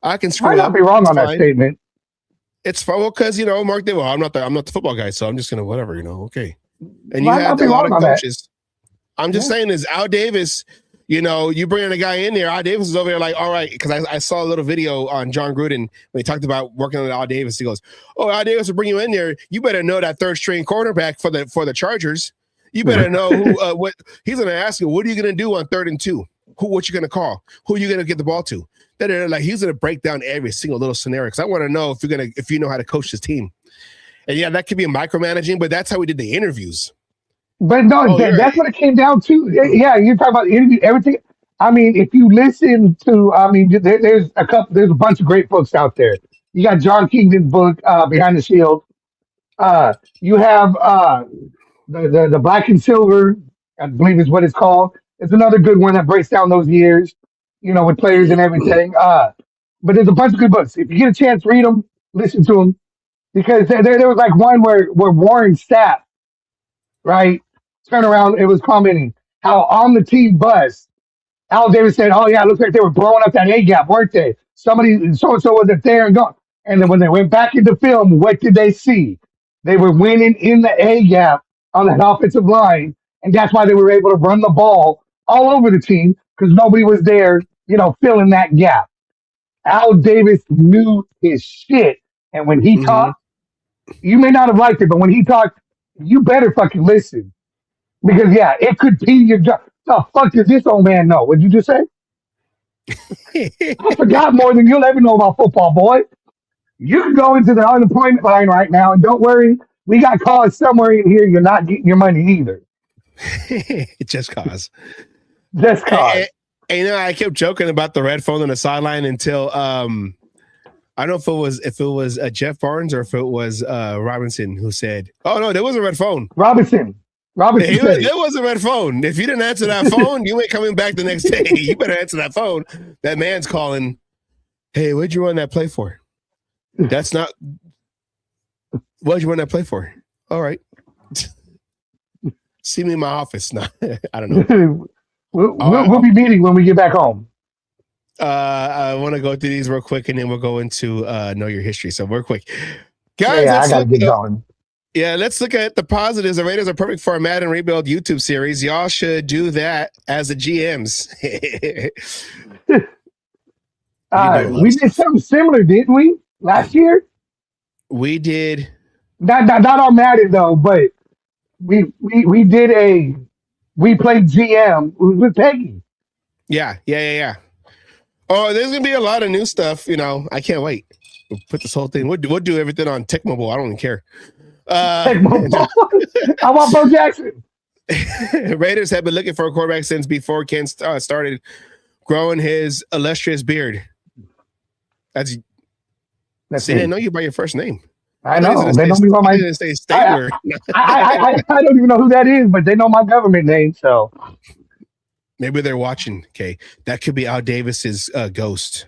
S3: I can screw up.
S4: Might not be wrong on that statement.
S3: It's fine, because, Mark Dibble, I'm not the football guy, so I'm just going to whatever, okay. And you
S4: have
S3: a lot of coaches. I'm just saying is Al Davis, you bring in a guy in there. Al Davis is over there like, all right, because I saw a little video on John Gruden when he talked about working on Al Davis. He goes, "Oh, Al Davis will bring you in there. You better know that third string quarterback for the Chargers. You better know who what he's going to ask you. What are you going to do on 3rd and 2? What you going to call? Who are you going to get the ball to?" Like he's going to break down every single little scenario, because I want to know if you know how to coach this team. And yeah, that could be a micromanaging, but that's how we did the interviews.
S4: But no, that's what it came down to. Yeah, you're talking about interview, everything. I mean, if you listen to, there's a bunch of great books out there. You got John Kingdon's book, Behind the Shield. You have the Black and Silver, I believe is what it's called. It's another good one that breaks down those years, with players and everything. But there's a bunch of good books. If you get a chance, read them, listen to them, because there was like one where Warren Sapp, right, turn around, it was commenting how on the team bus, Al Davis said, "Oh yeah, it looks like they were blowing up that A gap, weren't they? Somebody so and so wasn't there and gone." And then when they went back into film, what did they see? They were winning in the A gap on that offensive line, and that's why they were able to run the ball all over the team, because nobody was there, filling that gap. Al Davis knew his shit. And when he
S3: Mhm.
S4: talked, you may not have liked it, but when he talked, you better fucking listen. Because yeah, it could be your job. The fuck does this old man know? What'd you just say? I forgot more than you'll ever know about football, boy. You can go into the unemployment line right now, and don't worry, we got cause somewhere in here. You're not getting your money either.
S3: Just cause.
S4: Just cause.
S3: And, I kept joking about the red phone on the sideline until I don't know if it was Jeff Barnes or if it was Robinson who said, "Oh no, there was a red phone."
S4: Robinson said
S3: There was a red phone. If you didn't answer that phone, you ain't coming back the next day. You better answer that phone. That man's calling. Hey, what'd you run that play for? That's not. What'd you run that play for? All right. See me in my office. No, I don't know.
S4: we'll be meeting when we get back home.
S3: I want to go through these real quick, and then we'll go into know your history. So real quick, guys.
S4: Yeah, I gotta get going.
S3: Yeah, let's look at the positives. The Raiders are perfect for a Madden Rebuild YouTube series. Y'all should do that as the GMs.
S4: We did something similar, didn't we? Last year?
S3: We did.
S4: Not on Madden though, but we played GM with Peggy.
S3: Yeah. Oh, there's gonna be a lot of new stuff. I can't wait. We'll put this whole thing. We'll do everything on Tecmo. I don't even care.
S4: I want Bo Jackson.
S3: Raiders have been looking for a quarterback since before Ken started growing his illustrious beard. That's see, I know you by your first name.
S4: I know. They know me by my
S3: say Stabler.
S4: I don't even know who that is, but they know my government name. So
S3: maybe they're watching. Okay, that could be Al Davis's ghost.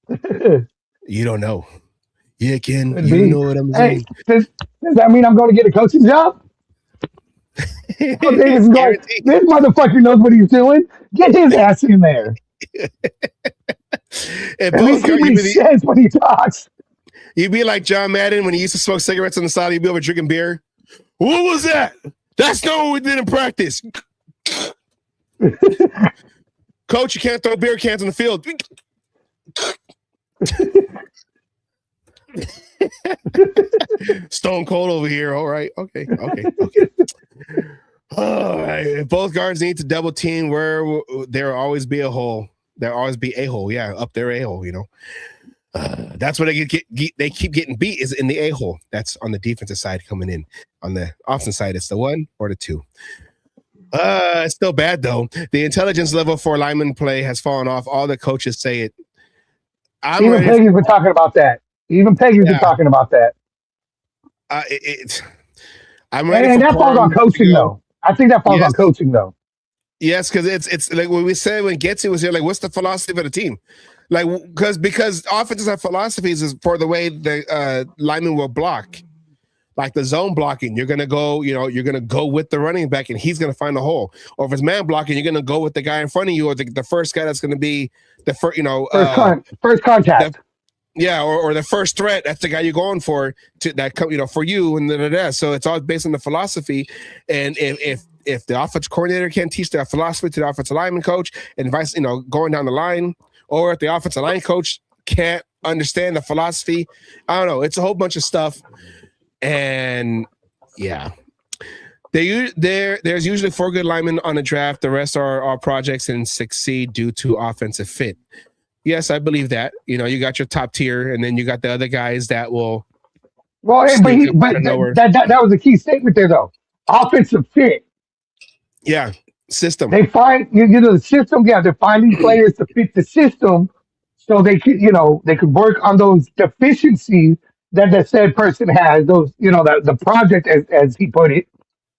S3: You don't know. Yeah, Ken. You know what I'm saying.
S4: Does that mean I'm going to get a coaching job? Al Davis is going, this motherfucker knows what he's doing. Get his ass in there.
S3: And
S4: at least he makes sense when he talks.
S3: You'd be like John Madden when he used to smoke cigarettes on the side. You'd be over drinking beer. What was that? That's not what we did in practice. Coach, you can't throw beer cans on the field. Stone cold over here. All right. Okay. All right. Both guards need to double team where there will always be a hole. There'll always be a hole. Yeah, up there a hole. That's what they keep getting beat is in the a hole. That's on the defensive side coming in. On the offensive side, it's the 1 or the 2. It's still bad though. The intelligence level for lineman play has fallen off. All the coaches say it.
S4: Even Peggy's been talking about that. Been talking about that.
S3: I'm ready.
S4: And that falls on coaching though. I think that falls on coaching though.
S3: Yes, because it's like when we said when Getty was here, like, what's the philosophy of the team? Like, because offenses have philosophies is for the way the lineman will block, like the zone blocking. You're gonna go, you're gonna go with the running back, and he's gonna find the hole. Or if it's man blocking, you're gonna go with the guy in front of you, or the first guy that's gonna be the first,
S4: first contact.
S3: Or the first threat. That's the guy you're going for to that, for you, and so it's all based on the philosophy. And if the offensive coordinator can't teach that philosophy to the offensive lineman coach and vice, going down the line, or if the offensive line coach can't understand the philosophy, I don't know. It's a whole bunch of stuff. And yeah, there's usually 4 good linemen on the draft. The rest are all projects and succeed due to offensive fit. Yes, I believe that. You got your top tier, and then you got the other guys that will.
S4: Well, but that was a key statement there, though. Offensive fit.
S3: Yeah, system.
S4: They find the system. Yeah, they're finding players to fit the system, so they could they could work on those deficiencies that the said person has. Those the project as he put it,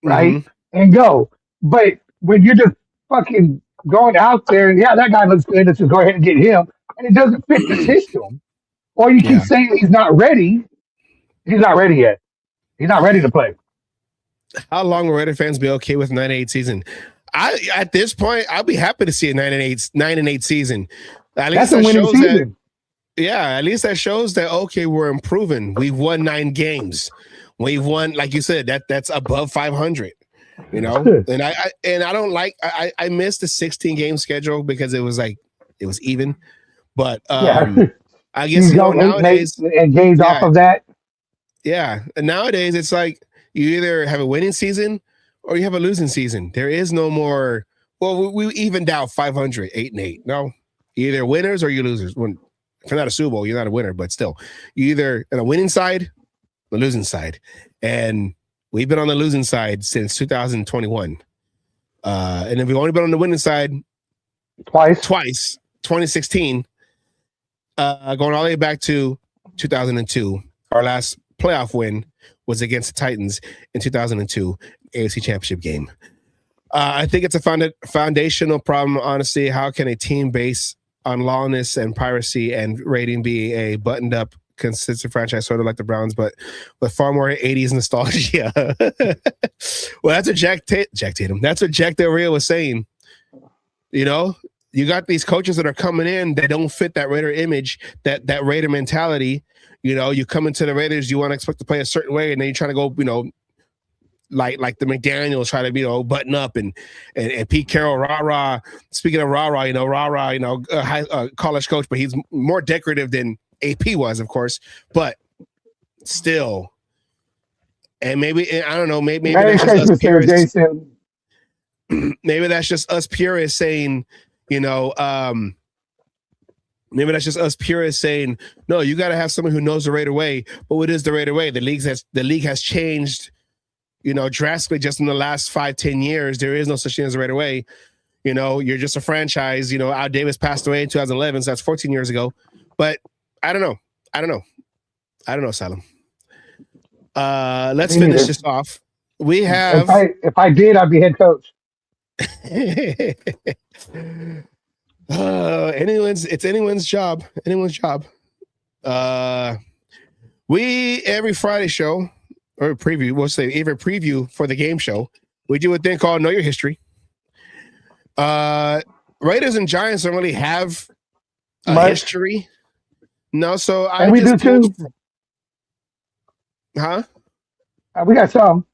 S4: right,
S3: Mm-hmm.
S4: and go. But when you're just fucking going out there, and that guy looks good, let's just go ahead and get him, and it doesn't fit the system, or you keep saying he's not ready. He's not ready yet. He's not ready to play.
S3: How long will Raider fans be okay with 9-8 season? At this point, I'll be happy to see a 9-8 season. At least
S4: that's a winning season.
S3: At least that shows that we're improving. We've won 9 games. We've won, like you said, that's above 500. And I don't like. I missed the 16 game schedule because it was even. But I guess
S8: you don't
S3: nowadays
S8: and gained off of that.
S3: Yeah, and nowadays it's like you either have a winning season or you have a losing season. There is no more. Well, we evened out 500, 8-8. No, you're either winners or you losers. When if you're not a Super Bowl, you're not a winner. But still, you either on the winning side, the losing side, and we've been on the losing side since 2021. And then we've only been on the winning side twice, 2016, going all the way back to 2002. Our last playoff win was against the Titans in 2002, AFC Championship game. I think it's a foundational problem, honestly. How can a team based on lawlessness and piracy and rating be a buttoned up, consistent franchise, sort of like the Browns, but with far more 80s nostalgia? Well, that's what Jack Tatum. That's what Jack Del Rio was saying. You know, you got these coaches that are coming in that don't fit that Raider image, that Raider mentality. You know, you come into the Raiders, you want to expect to play a certain way, and then you're trying to go, you know, like the McDaniels try to, you know, button up and Pete Carroll, rah-rah. Speaking of rah-rah, you know, college coach, but he's more decorative than AP was, of course, but still. And maybe, I don't know, maybe that's just us purists. Maybe that's just us purists saying, you know, maybe that's just us purists saying, no, you got to have someone who knows the Raider way. But what is the Raider way? The league has changed, you know, drastically just in the last 5-10 years. There is no such thing as the Raider way. You know, you're just a franchise. You know, Al Davis passed away in 2011, so that's 14 years ago. But I don't know, Salim. Let's finish this off. We have.
S8: If I did, I'd be head coach.
S3: It's anyone's job. We every Friday show or preview, we'll say even preview for the game show, we do a thing called Know Your History. Raiders and Giants don't really have a history. No, so
S8: we do too.
S3: Huh?
S8: We got some.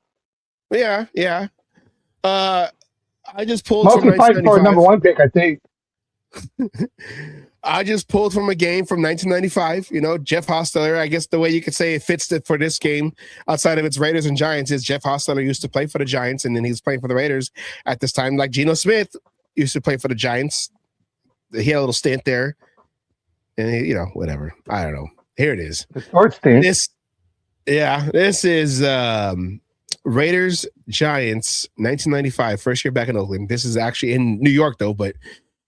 S3: Yeah. I just pulled
S8: mostly
S3: from
S8: fighting for a number one pick, I think.
S3: I just pulled from a game from 1995. You know, Jeff Hostetler. I guess the way you could say it fits for this game, outside of its Raiders and Giants, is Jeff Hostetler used to play for the Giants, and then he was playing for the Raiders at this time. Like Geno Smith used to play for the Giants. He had a little stint there, and he, you know, whatever. I don't know. Here it is.
S8: The short stint.
S3: This is Raiders Giants 1995, first year back in Oakland. This is actually in New York though, but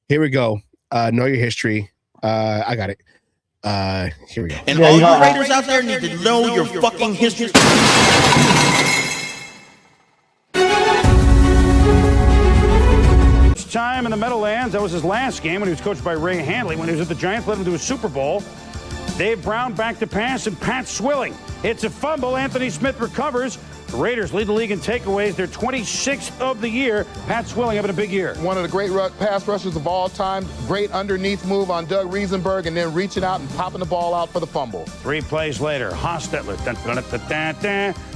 S3: here we go. Know your history. I got it. Here we go.
S9: And all you Raiders out there need to know your fucking history.
S10: Time in the Meadowlands. That was his last game when he was coached by Ray Handley. When he was at the Giants, led him to a Super Bowl. Dave Brown back to pass, and Pat Swilling. It's a fumble. Anthony Smith recovers. The Raiders lead the league in takeaways. They're 26th of the year. Pat Swilling having a big year.
S11: One of the great pass rushers of all time. Great underneath move on Doug Riesenberg, and then reaching out and popping the ball out for the fumble.
S10: 3 plays later, Hostetler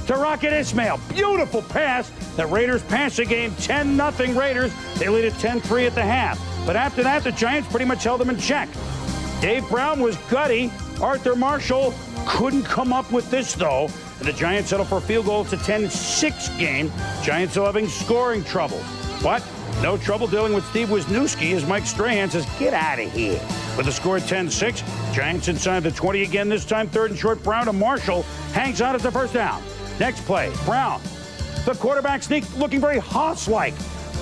S10: to Rocket Ismail. Beautiful pass. The Raiders passing game, 10-0 Raiders. They lead at 10-3 at the half. But after that, the Giants pretty much held them in check. Dave Brown was gutty. Arthur Marshall couldn't come up with this, though. And the Giants settle for a field goal. It's a 10-6 game. Giants are having scoring trouble. But no trouble dealing with Steve Wisniewski as Mike Strahan says, get out of here. With the score 10-6, Giants inside the 20 again, this time 3rd and short. Brown to Marshall. Hangs on as the first down. Next play, Brown. The quarterback sneak looking very Haas-like.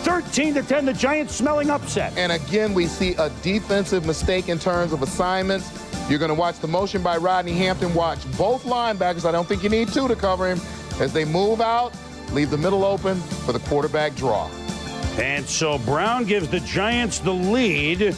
S10: 13-10, the Giants smelling upset.
S11: And again, we see a defensive mistake in terms of assignments. You're going to watch the motion by Rodney Hampton. Watch both linebackers. I don't think you need 2 to cover him. As they move out, leave the middle open for the quarterback draw.
S10: And so Brown gives the Giants the lead.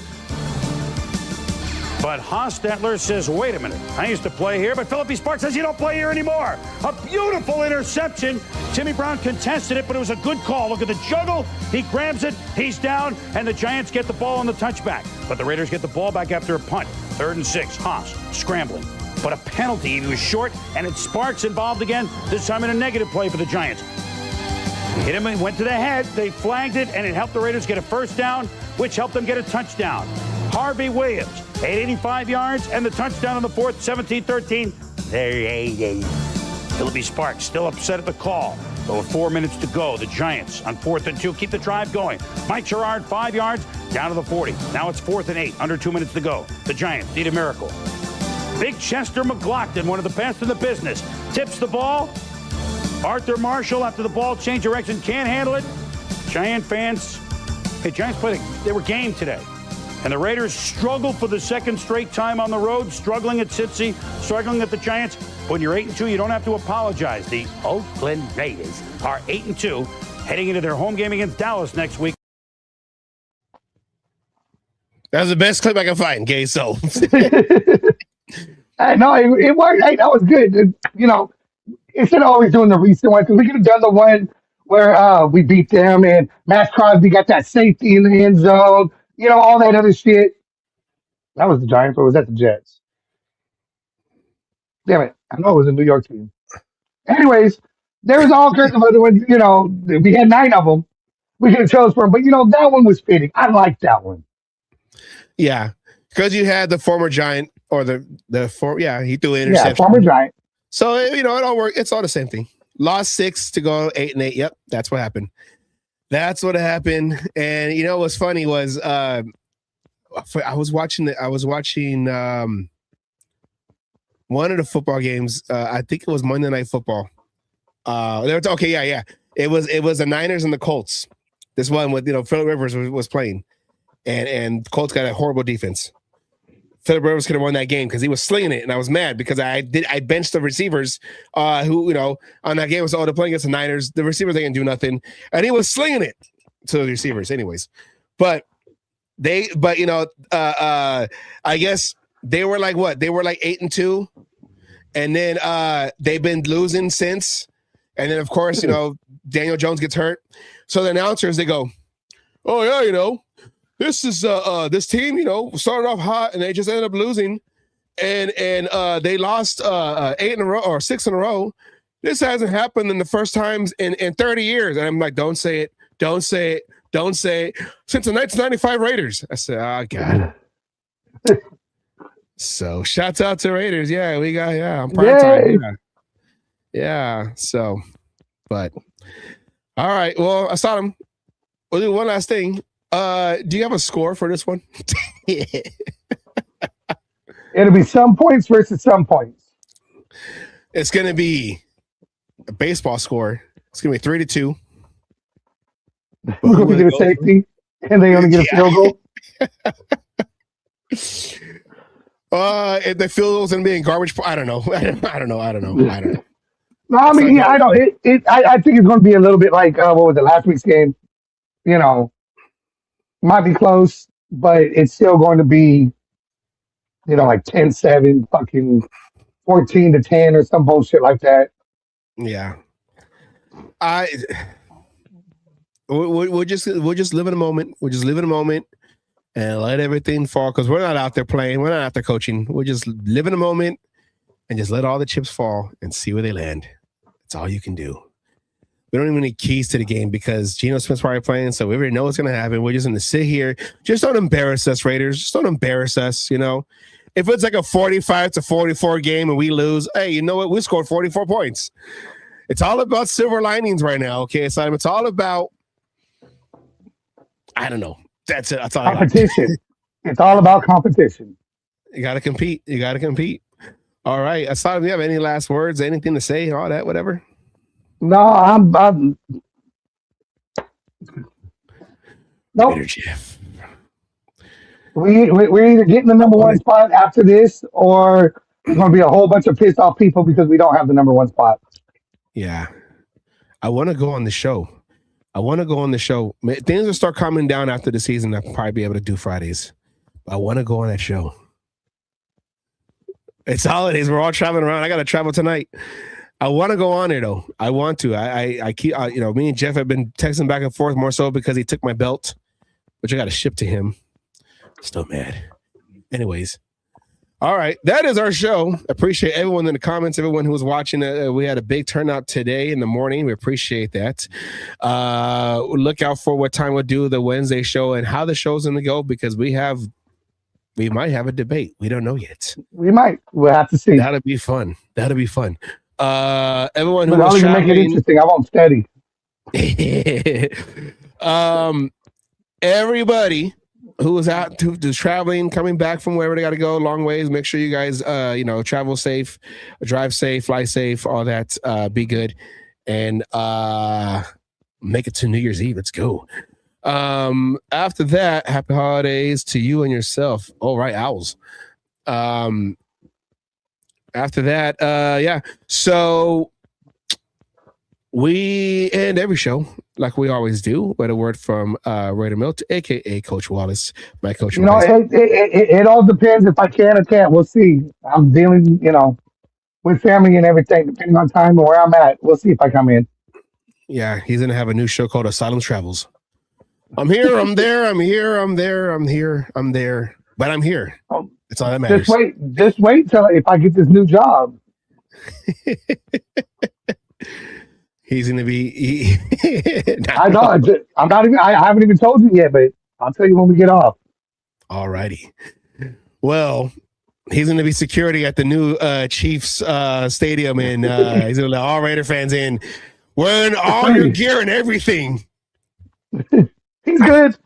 S10: But Hostetler says, wait a minute, I used to play here, but Phillippe Sparks says you don't play here anymore. A beautiful interception. Timmy Brown contested it, but it was a good call. Look at the juggle. He grabs it, he's down, and the Giants get the ball on the touchback. But the Raiders get the ball back after a punt. 3rd and 6, Haas scrambling. But a penalty, he was short, and it's Sparks involved again, this time in a negative play for the Giants. Hit him and went to the head. They flagged it, and it helped the Raiders get a first down, which helped them get a touchdown. Harvey Williams 885 yards, and the touchdown in the fourth, 17-13. Philippi Sparks still upset at the call. But with 4 minutes to go, the Giants on 4th and 2 keep the drive going. Mike Gerard, 5 yards, down to the 40. Now it's 4th and 8, under 2 minutes to go. The Giants need a miracle. Big Chester McLaughlin, one of the best in the business, tips the ball. Arthur Marshall, after the ball change direction, can't handle it. Giant fans, Giants they were game today. And the Raiders struggled for the second straight time on the road, struggling at Cincy, struggling at the Giants. When you're 8-2, you don't have to apologize. The Oakland Raiders are 8-2, heading into their home game against Dallas next week.
S3: That's the best clip I can find, Gay. So,
S8: no, it worked. Hey, that was good. Instead of always doing the recent one, because we could have done the one where we beat them and Matt Crosby got that safety in the end zone. All that other shit. That was the Giants, or was that the Jets? Damn it. I know it was a New York team. Anyways, there was all kinds of other ones. We had 9 of them. We could have chose from, but that one was fitting. I liked that one.
S3: Yeah, because you had the former Giant or he threw an interception.
S8: Yeah, former Giant.
S3: So, it all worked. It's all the same thing. Lost 6 to go 8-8. Yep, that's what happened. That's what happened. And what's funny was I was watching one of the football games. I think it was Monday Night Football. It was the Niners and the Colts. This one with Phillip Rivers was playing, and Colts got a horrible defense. Phillip Rivers could have won that game because he was slinging it, and I was mad because I benched the receivers who on that game was they're playing against the Niners. The receivers, they didn't do nothing, and he was slinging it to the receivers anyways. I guess they were like what? They were like 8-2, and then they've been losing since. And then of course Daniel Jones gets hurt, so the announcers they go, "Oh yeah, this is this team, started off hot and they just ended up losing, and they lost 8 in a row or 6 in a row. This hasn't happened in the first times in 30 years." And I'm like, "Don't say it, don't say it, don't say it." Since the 1995 Raiders. I said, "Oh God." So shouts out to Raiders. Yeah, we got on prime time. Yeah. So, but all right. Well, I saw him. We'll do one last thing. Do you have a score for this one?
S8: It'll be some points versus some points.
S3: It's going to be a baseball score. It's going to be 3-2.
S8: We're going to get a safety, and they only get a field goal.
S3: If the field goal's going to be in garbage. I don't know. I don't know.
S8: No, I mean, I don't. I think it's going to be a little bit like what was it, last week's game? Might be close, but it's still going to be, like 10-7, fucking 14-10 or some bullshit like that.
S3: Yeah. We'll just live in a moment. We'll just live in a moment and let everything fall, because we're not out there playing. We're not out there coaching. We'll just live in a moment and just let all the chips fall and see where they land. That's all you can do. We don't even need keys to the game because Geno Smith's probably playing, so we already know what's going to happen. We're just going to sit here. Just don't embarrass us, Raiders. Just don't embarrass us, If it's like a 45-44 game and we lose, hey, you know what? We scored 44 points. It's all about silver linings right now, okay, Simon? It's all about, I don't know. That's it. That's all.
S8: Competition. It's all about competition.
S3: You got to compete. All right. Asad, do you have any last words, anything to say, all that, whatever?
S8: No, I'm nope.
S3: Jeff.
S8: We're either getting the number 1 spot after this, or there's going to be a whole bunch of pissed off people because we don't have the number 1 spot.
S3: Yeah. I want to go on the show. Things will start calming down after the season. I'll probably be able to do Fridays. I want to go on that show. It's holidays. We're all traveling around. I got to travel tonight. I want to go on there though. I want to. I keep. Me and Jeff have been texting back and forth more so because he took my belt, which I got to ship to him. Still mad. Anyways, all right. That is our show. Appreciate everyone in the comments. Everyone who was watching. We had a big turnout today in the morning. We appreciate that. Look out for what time we'll do the Wednesday show and how the show's going to go, because we have we might have a debate. We don't know yet.
S8: We might. We'll have to see.
S3: That'll be fun. Everyone who
S8: But I'll
S3: was
S8: even make it
S3: traveling,
S8: interesting. I won't study.
S3: everybody who was out to traveling, coming back from wherever they got to go, long ways. Make sure you guys, travel safe, drive safe, fly safe, all that. Be good, and make it to New Year's Eve. Let's go. After that, happy holidays to you and yourself. All right, owls. After that, so we end every show like we always do with a word from Raider Milt, aka Coach Wallace, my coach.
S8: It all depends if I can or can't. We'll see. I'm dealing, with family and everything, depending on time and where I'm at. We'll see if I come in.
S3: Yeah, he's gonna have a new show called Asylum Travels. I'm here, I'm there, I'm here, I'm there, I'm here, I'm there, but I'm here. It's all that matters.
S8: Just wait till if I get this new job.
S3: He's gonna be.
S8: I know. I'm not even. I haven't even told you yet, but I'll tell you when we get off.
S3: All righty. Well, he's gonna be security at the new Chiefs stadium, and he's gonna let all Raider fans in, wearing all your gear and everything.
S8: He's good.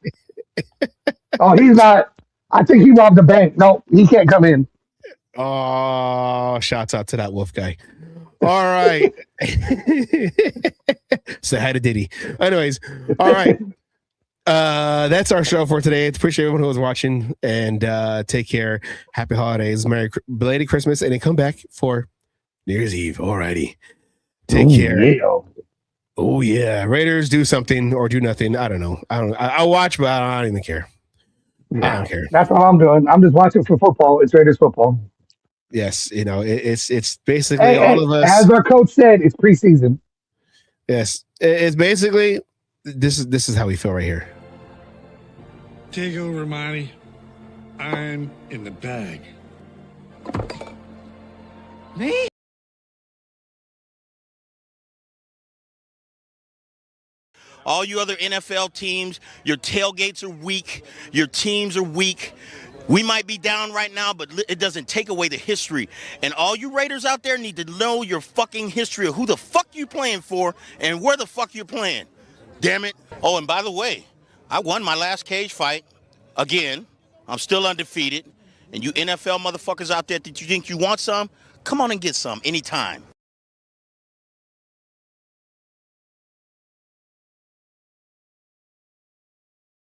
S8: Oh, he's not. I think he robbed the bank. No, he can't come in.
S3: Oh, shouts out to that wolf guy. All right. Say hi to Diddy. Anyways, all right. That's our show for today. Appreciate everyone who was watching, and take care. Happy holidays. Merry belated Christmas, and then come back for New Year's Eve. All righty. Take care.
S8: Yeah.
S3: Oh yeah. Raiders do something or do nothing. I don't know. I'll watch, but I don't even care.
S8: Yeah.
S3: I don't care.
S8: That's all I'm doing. I'm just watching for football. It's Raiders football.
S3: Yes, it's basically all of us.
S8: As our coach said, it's preseason.
S3: Yes, it's basically this is how we feel right here.
S12: Take over, Monty. I'm in the bag.
S9: Me? All you other NFL teams, your tailgates are weak. Your teams are weak. We might be down right now, but it doesn't take away the history. And all you Raiders out there need to know your fucking history of who the fuck you playing for and where the fuck you're playing. Damn it. Oh, and by the way, I won my last cage fight. Again, I'm still undefeated. And you NFL motherfuckers out there that you think you want some, come on and get some anytime.